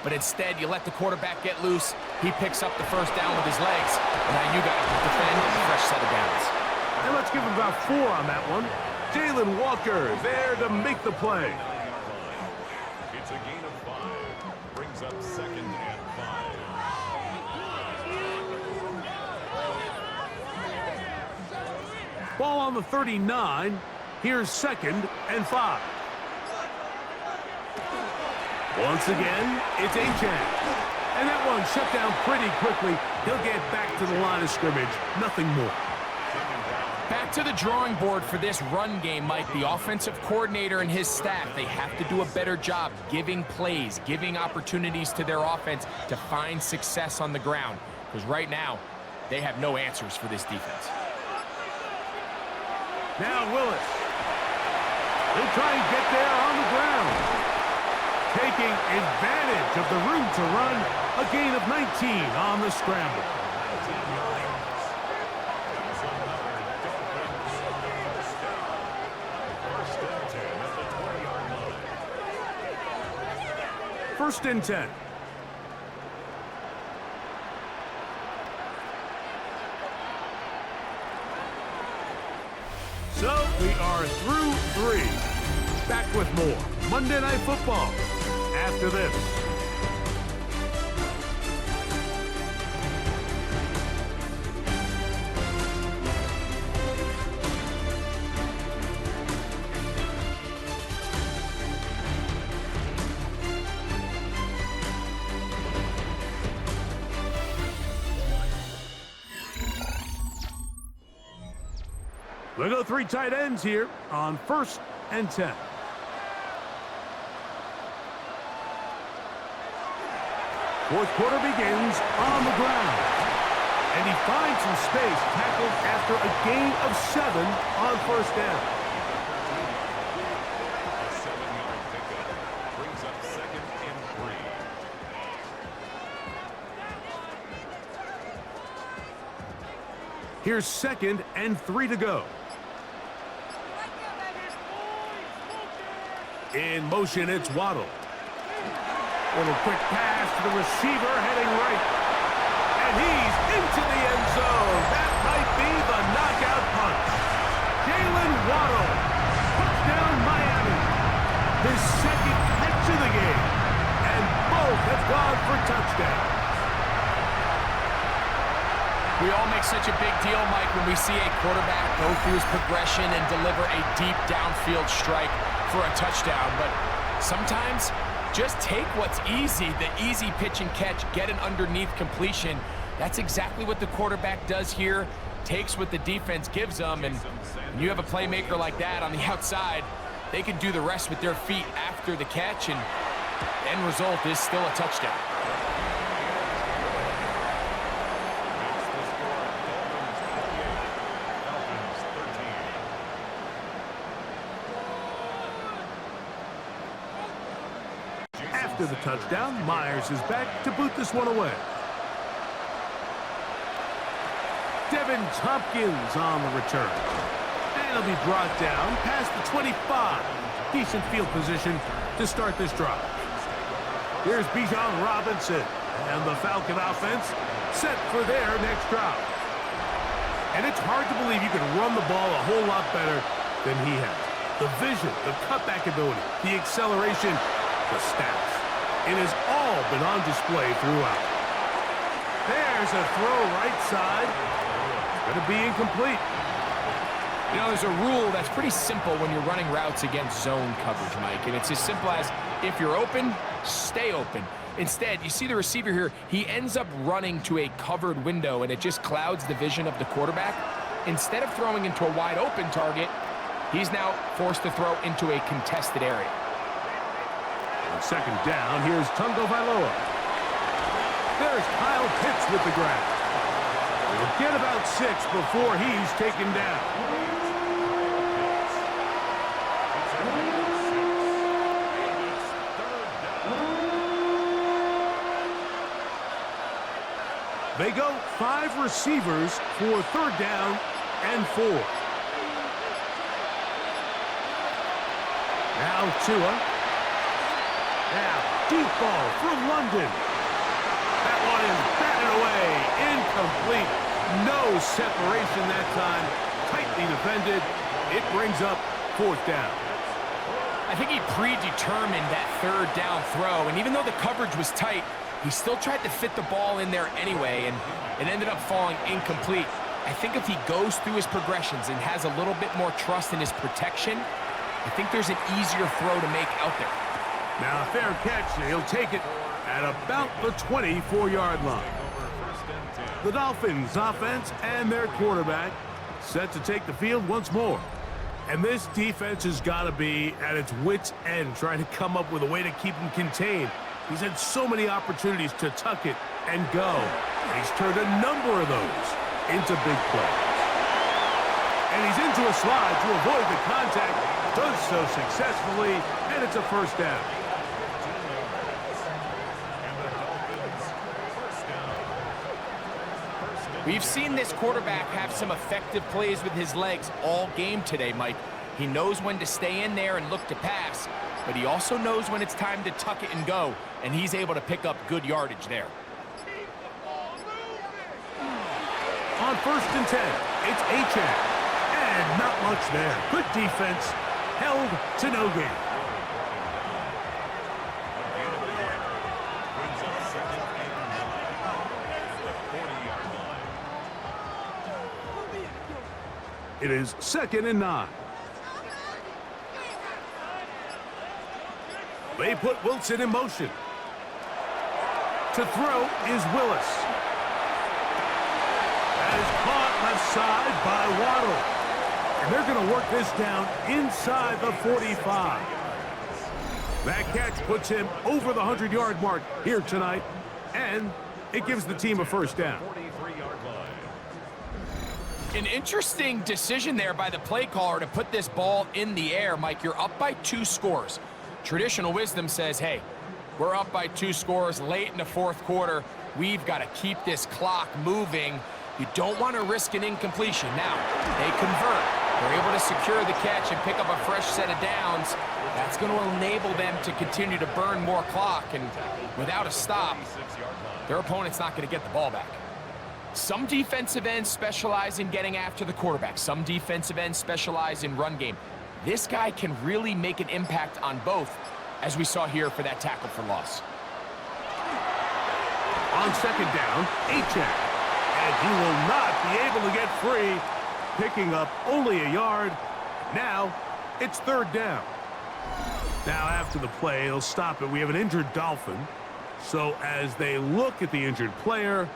But instead, you let the quarterback get loose. He picks up the first down with his legs. And now you got to defend a fresh set of downs. And let's give him about 4 on that one. Jalen Walker there to make the play. It's a gain of 5. Brings up 2nd and 5. Ball on the 39. Here's 2nd and 5. Once again, it's Achane. And that one shut down pretty quickly. He'll get back to the line of scrimmage. Nothing more. Back to the drawing board for this run game, Mike. The offensive coordinator and his staff, they have to do a better job giving plays, giving opportunities to their offense to find success on the ground. Because right now, they have no answers for this defense. Now Willis. He'll try and get there on the ground. Taking advantage of the room to run. A gain of 19 on the scramble. First and 10. So we are through 3. Back with more Monday Night Football after this. We'll go 3 tight ends here on 1st and 10. Fourth quarter begins on the ground. And he finds some space, tackled after a gain of 7 on 1st down. A 7-yard pickup brings up 2nd and 3. Here's 2nd and 3 to go. In motion, it's Waddle. Little quick pass to the receiver, heading right. And he's into the end zone. That might be the knockout punch. Jalen Waddle. Touchdown, Miami. His 2nd catch of the game. And both have gone for touchdowns. We all make such a big deal, Mike, when we see a quarterback go through his progression and deliver a deep downfield strike for a touchdown. But sometimes, just take what's easy, the easy pitch and catch, get an underneath completion. That's exactly what the quarterback does here, takes what the defense gives them, and when you have a playmaker like that on the outside, they can do the rest with their feet after the catch, and the end result is still a touchdown. After the touchdown, Myers is back to boot this one away. Devin Tompkins on the return. And he'll be brought down past the 25. Decent field position to start this drive. Here's Bijan Robinson and the Falcon offense set for their next drive. And it's hard to believe you can run the ball a whole lot better than he has. The vision, the cutback ability, the acceleration, the stats. It has all been on display throughout. There's a throw right side. It's going to be incomplete. You know, there's a rule that's pretty simple when you're running routes against zone coverage, Mike. And it's as simple as, if you're open, stay open. Instead, you see the receiver here, he ends up running to a covered window, and it just clouds the vision of the quarterback. Instead of throwing into a wide open target, he's now forced to throw into a contested area. On 2nd down, here's Tagovailoa. There's Kyle Pitts with the grab. He'll get about 6 before he's taken down. They go 5 receivers for 3rd down and 4. Now Tua. Now deep ball for London. That one is batted away. Incomplete. No separation that time. Tightly defended. It brings up 4th down. I think he predetermined that 3rd down throw, and even though the coverage was tight, he still tried to fit the ball in there anyway, and it ended up falling incomplete. I think if he goes through his progressions and has a little bit more trust in his protection, I think there's an easier throw to make out there. Now a fair catch. He'll take it at about the 24-yard line. The Dolphins offense and their quarterback set to take the field once more. And this defense has got to be at its wits' end, trying to come up with a way to keep him contained. He's had so many opportunities to tuck it and go. He's turned a number of those into big plays. And he's into a slide to avoid the contact. Does so successfully, and it's a 1st down. We've seen this quarterback have some effective plays with his legs all game today, Mike. He knows when to stay in there and look to pass, but he also knows when it's time to tuck it and go, and he's able to pick up good yardage there. On 1st and 10, it's Achane. And not much there. Good defense. Held to no gain. It is 2nd and 9. They put Wilson in motion. To throw is Willis. That is caught left side by Waddle. And they're going to work this down inside the 45. That catch puts him over the 100-yard mark here tonight. And it gives the team a 1st down. An interesting decision there by the play caller to put this ball in the air. Mike, you're up by 2 scores. Traditional wisdom says, hey, we're up by 2 scores late in the 4th quarter. We've got to keep this clock moving. You don't want to risk an incompletion. Now, they convert. They're able to secure the catch and pick up a fresh set of downs. That's going to enable them to continue to burn more clock. And without a stop, their opponent's not going to get the ball back. Some defensive ends specialize in getting after the quarterback. Some defensive ends specialize in run game. This guy can really make an impact on both, as we saw here for that tackle for loss. On 2nd down, Achane. And he will not be able to get free, picking up only a yard. Now, it's 3rd down. Now, after the play, they'll stop it. We have an injured Dolphin. So, as they look at the injured player,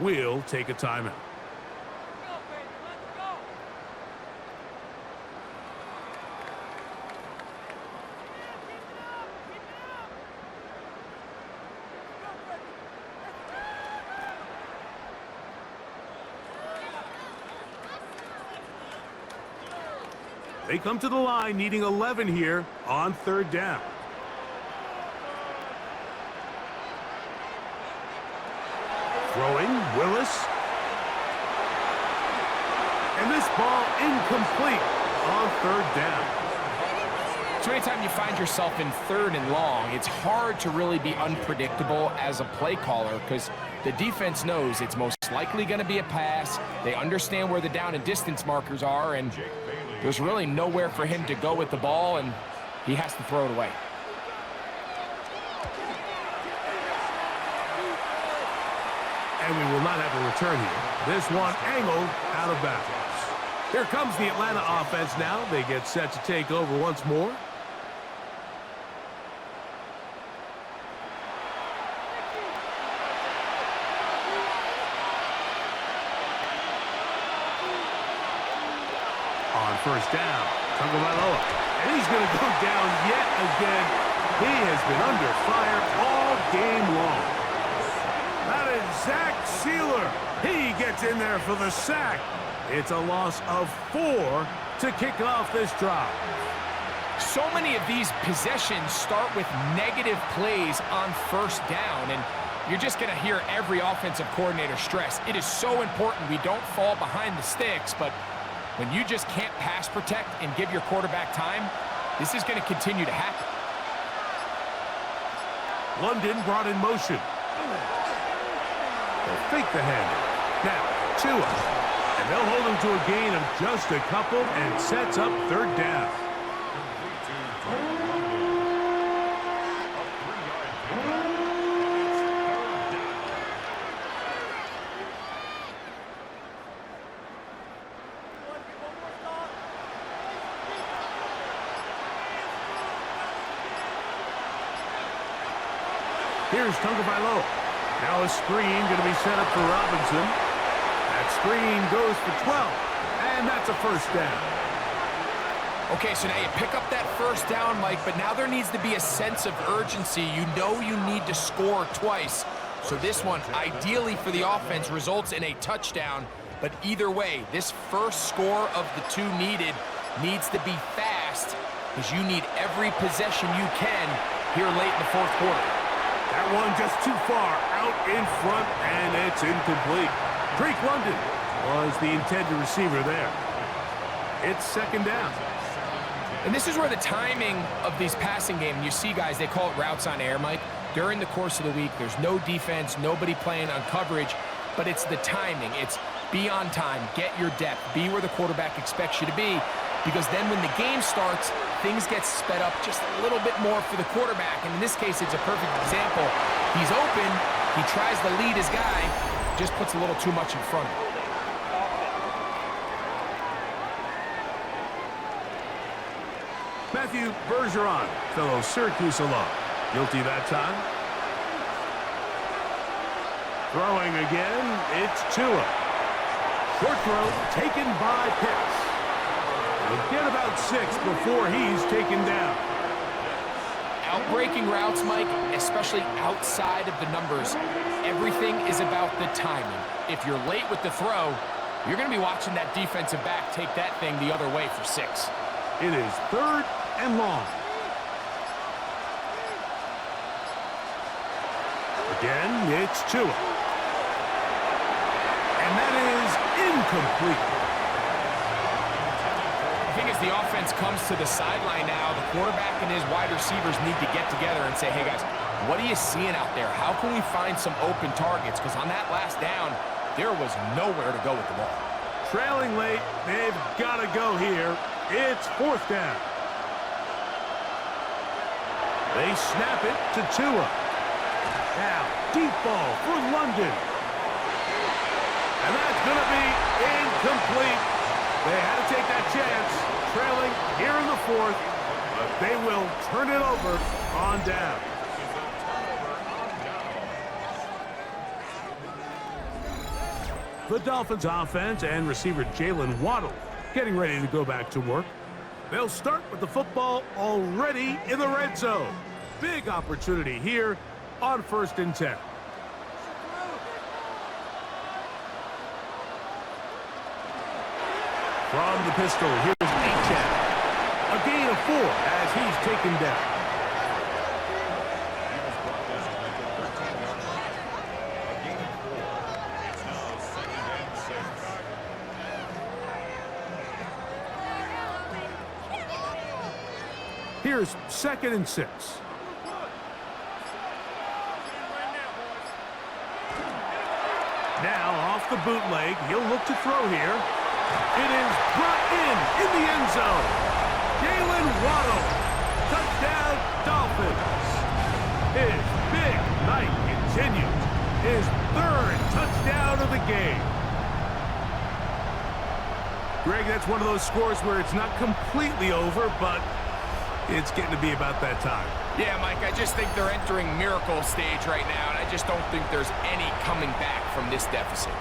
we'll take a timeout. They come to the line needing 11 here on 3rd down. Throwing, Willis. And this ball incomplete on 3rd down. So anytime you find yourself in 3rd and long, it's hard to really be unpredictable as a play caller because the defense knows it's most likely going to be a pass. They understand where the down and distance markers are, and there's really nowhere for him to go with the ball, and he has to throw it away. And we will not have a return here. This one angled out of bounds. Here comes the Atlanta offense now. They get set to take over once more. On 1st down, Tagovailoa. And he's going to go down yet again. He has been under fire all game long. That is Zach Sealer. He gets in there for the sack. It's a loss of 4 to kick off this drive. So many of these possessions start with negative plays on 1st down, and You're just going to hear every offensive coordinator stress. It is so important we don't fall behind the sticks, but when you just can't pass protect and give your quarterback time, this is going to continue to happen. London brought in motion. They'll fake the handoff. Now, Tua. And they'll hold him to a gain of just a couple and sets up third down. Here's Tagovailoa. Now a screen going to be set up for Robinson. That screen goes for 12, and that's a first down. Okay, so now you pick up that first down, Mike, but now there needs to be a sense of urgency. You know you need to score twice. So this one, ideally for the offense, results in a touchdown. But either way, this first score of the two needed needs to be fast because you need every possession you can here late in the fourth quarter. That one just too far out in front, and it's incomplete. Drake London was the intended receiver there. It's second down. And this is where the timing of these passing games, you see guys, they call it routes on air, Mike. During the course of the week, there's no defense, nobody playing on coverage, but it's the timing. It's be on time, get your depth, be where the quarterback expects you to be, because then when the game starts, things get sped up just a little bit more for the quarterback. And in this case, it's a perfect example. He's open, he tries to lead his guy, just puts a little too much in front of him. Matthew Bergeron, fellow Syracuse alum. Guilty that time. Throwing again, it's Tua. Short throw taken by Pitts. He'll get about 6 before he's taken down. Outbreaking routes, Mike, especially outside of the numbers, everything is about the timing. If you're late with the throw, you're going to be watching that defensive back take that thing the other way for 6. It is third and long. Again, it's Tua. And that is incomplete. I think as the offense comes to the sideline now, the quarterback and his wide receivers need to get together and say, hey guys, what are you seeing out there? How can we find some open targets? Because on that last down, there was nowhere to go with the ball. Trailing late, they've got to go here. It's fourth down. They snap it to Tua. Now, deep ball for London. And that's going to be incomplete. They had to take that chance, trailing here in the fourth, but they will turn it over on down. The Dolphins offense and receiver Jalen Waddle getting ready to go back to work. They'll start with the football already in the red zone. Big opportunity here on 1st and 10. From the pistol, here's Achane. A gain of 4 as he's taken down. Here's 2nd and 6. Now off the bootleg, he'll look to throw here. It is brought in the end zone. Jalen Waddle, touchdown Dolphins. His big night continues. His 3rd touchdown of the game. Greg, that's one of those scores where it's not completely over, but it's getting to be about that time. Yeah, Mike, I just think they're entering miracle stage right now, and I just don't think there's any coming back from this deficit.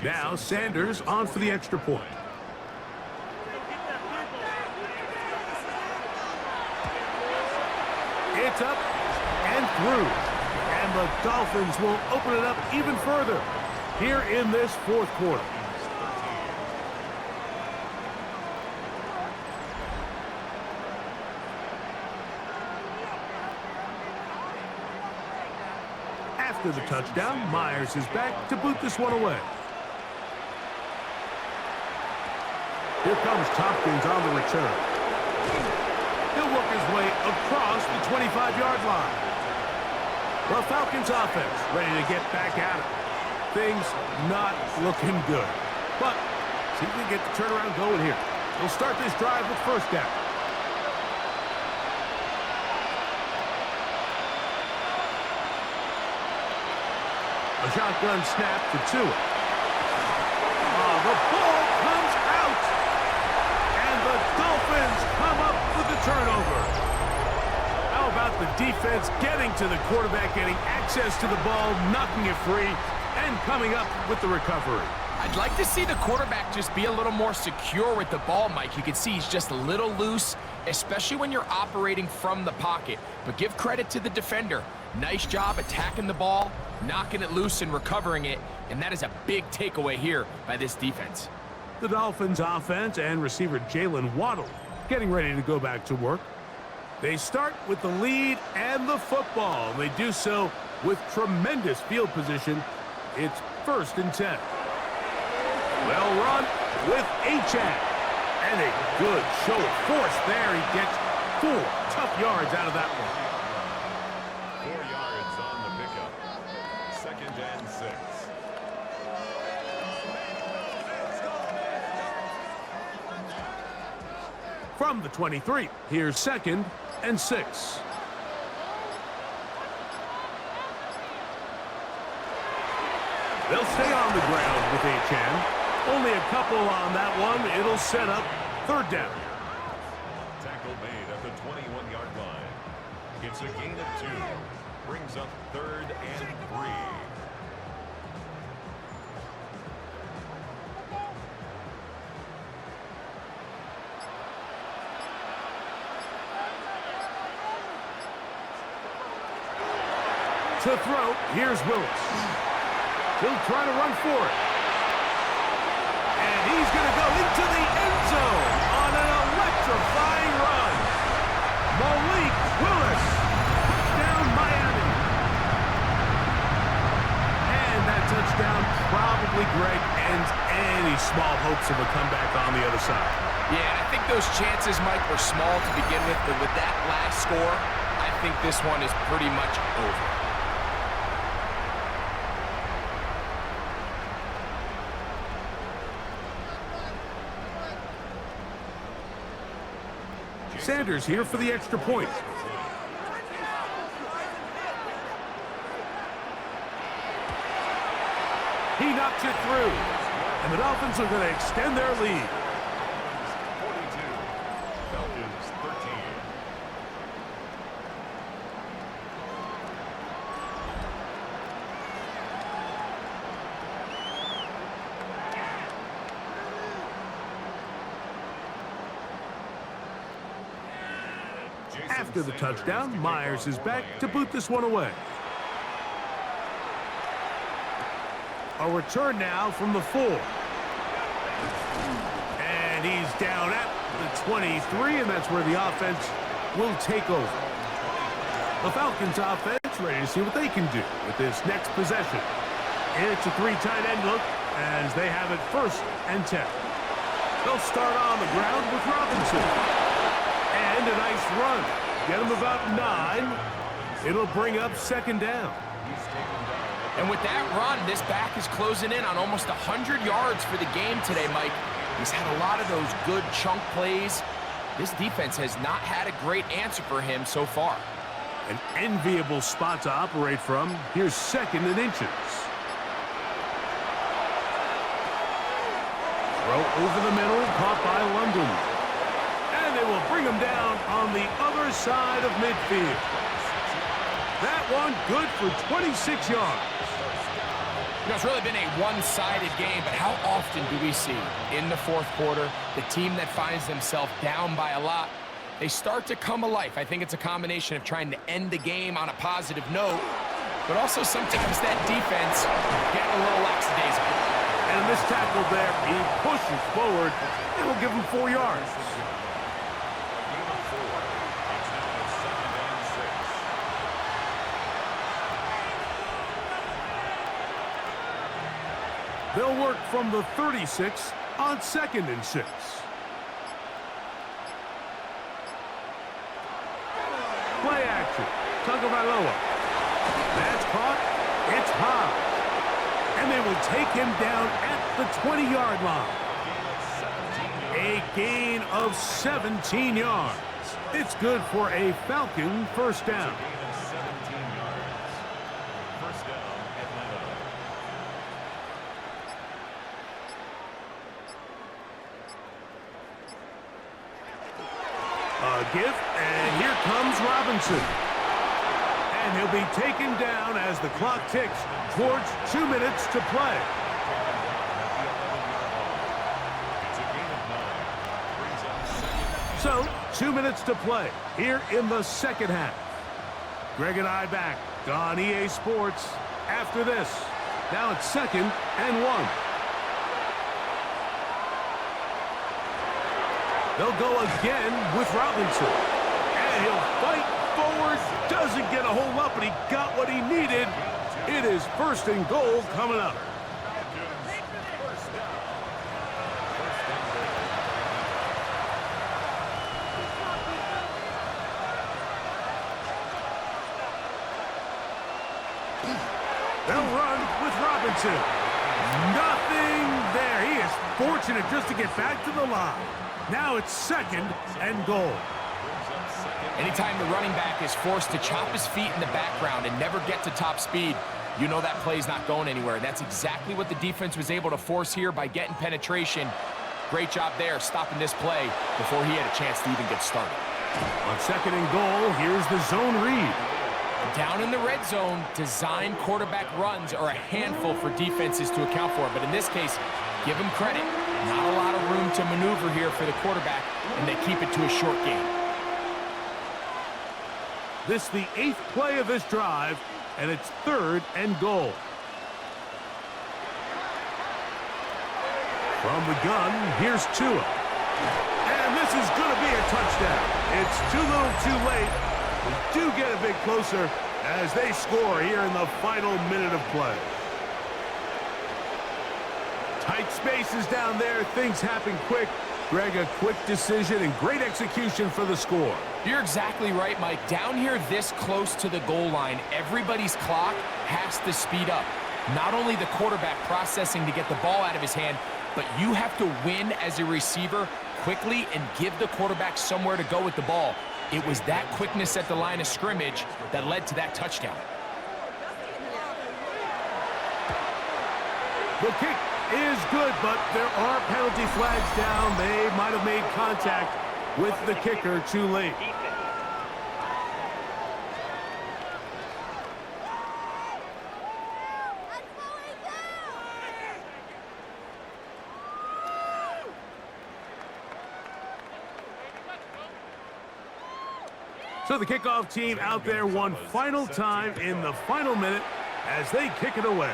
Now Sanders on for the extra point. It's up and through. And the Dolphins will open it up even further here in this 4th quarter. After the touchdown, Myers is back to boot this one away. Here comes Tompkins on the return. He'll work his way across the 25-yard line. The Falcons offense ready to get back at it. Things not looking good. But see if we can get the turnaround going here. They'll start this drive with first down. A shotgun snap to Tua. Oh, the ball comes out. And the Dolphins come up with the turnover. How about the defense getting to the quarterback, getting access to the ball, knocking it free, and coming up with the recovery? I'd like to see the quarterback just be a little more secure with the ball, Mike. You can see he's just a little loose, especially when you're operating from the pocket. But give credit to the defender. Nice job attacking the ball, knocking it loose and recovering it, and that is a big takeaway here by this defense. The Dolphins offense and receiver Jalen Waddle getting ready to go back to work. They start with the lead and the football. They do so with tremendous field position. It's 1st and 10. Well run with Achane. And a good show of force there. He gets 4 tough yards out of that one. 4 yards on the pickup. 2nd and 6. From the 23, here's 2nd and 6. They'll stay on the ground with Achane. Only a couple on that one. It'll set up 3rd down. Tackle made at the 21-yard line. It's a gain of 2. Brings up 3rd and 3. To throw, here's Willis. He'll try to run for it. And he's going to go into the end zone on an electrifying run. Malik Willis, touchdown Miami. And that touchdown probably, Greg, ends any small hopes of a comeback on the other side. Yeah, I think those chances, Mike, were small to begin with, but with that last score, I think this one is pretty much over. Sanders here for the extra point. He knocks it through. And the Dolphins are going to extend their lead. 42. Falcons 13. After the touchdown, Myers is back to boot this one away. A return now from the 4. And he's down at the 23, and that's where the offense will take over. The Falcons offense ready to see what they can do with this next possession. It's a 3 tight end look as they have it 1st and 10. They'll start on the ground with Robinson. And a nice run. Get him about 9. It'll bring up 2nd down. And with that run, this back is closing in on almost 100 yards for the game today, Mike. He's had a lot of those good chunk plays. This defense has not had a great answer for him so far. An enviable spot to operate from. Here's 2nd and inches. Throw over the middle, caught by London. And they will bring him down on the other side of midfield. That one good for 26 yards. You know, it's really been a one-sided game, but how often do we see in the 4th quarter the team that finds themselves down by a lot, they start to come alive. I think it's a combination of trying to end the game on a positive note, but also sometimes that defense getting a little lackadaisical. And this tackle there, he pushes forward. It will give him 4 yards. They'll work from the 36 on 2nd and 6. Play action. Tagovailoa. That's caught. It's high. And they will take him down at the 20-yard line. A gain of 17 yards. It's good for a Falcon first down. A give, and here comes Robinson. And he'll be taken down as the clock ticks towards 2 minutes to play. So, 2 minutes to play here in the second half. Greg and I back on EA Sports after this. Now it's 2nd and 1. They'll go again with Robinson. And he'll fight forward. Doesn't get a whole lot, but he got what he needed. It is 1st and goal coming up. They'll run with Robinson. Nothing there. He is fortunate just to get back to the line. Now it's 2nd and goal. Anytime the running back is forced to chop his feet in the background and never get to top speed, you know that play's not going anywhere. That's exactly what the defense was able to force here by getting penetration. Great job there stopping this play before he had a chance to even get started. On 2nd and goal, here's the zone read. Down in the red zone, design quarterback runs are a handful for defenses to account for. But in this case, give them credit. Not a lot of room to maneuver here for the quarterback, and they keep it to a short game. This is the 8th play of this drive, and it's 3rd and goal. From the gun, here's Tua. And this is going to be a touchdown. It's too little too late. We do get a bit closer as they score here in the final minute of play. Tight spaces down there. Things happen quick. Greg, a quick decision and great execution for the score. You're exactly right, Mike. Down here this close to the goal line, everybody's clock has to speed up. Not only the quarterback processing to get the ball out of his hand, but you have to win as a receiver quickly and give the quarterback somewhere to go with the ball. It was that quickness at the line of scrimmage that led to that touchdown. The kick is good, but there are penalty flags down. They might have made contact with the kicker too late. So the kickoff team out there one final time in the final minute as they kick it away.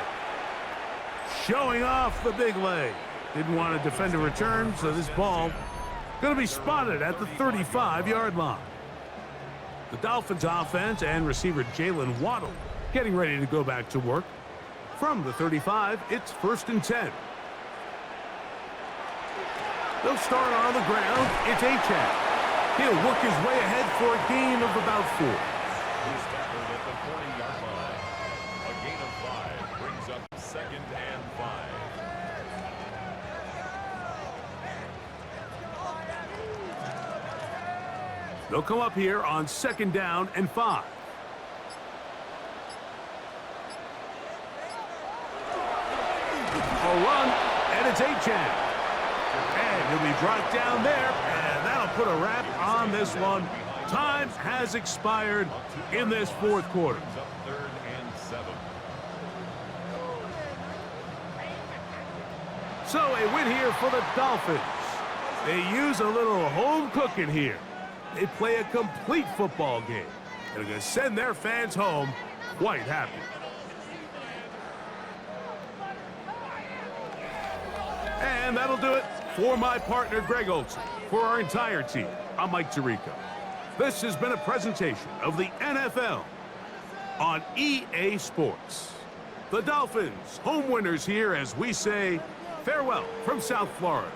Showing off the big leg. Didn't want to defend a return, so this ball going to be spotted at the 35-yard line. The Dolphins offense and receiver Jalen Waddle getting ready to go back to work. From the 35, it's 1st and 10. They'll start on the ground. It's Achane. He'll work his way ahead for a gain of about 4. He's tackled at the 40-yard line. A gain of 5 brings up 2nd and 5. They'll come up here on 2nd down and 5. A run, and it's Achane. And he'll be brought down there, and that'll put a wrap on this one. Time has expired in this 4th quarter. 3rd and 7. So a win here for the Dolphins. They use a little home cooking here. They play a complete football game. They're going to send their fans home quite happy. And that'll do it for my partner, Greg Olson. For our entire team, I'm Mike Tirico. This has been a presentation of the NFL on EA Sports. The Dolphins, home winners here as we say farewell from South Florida.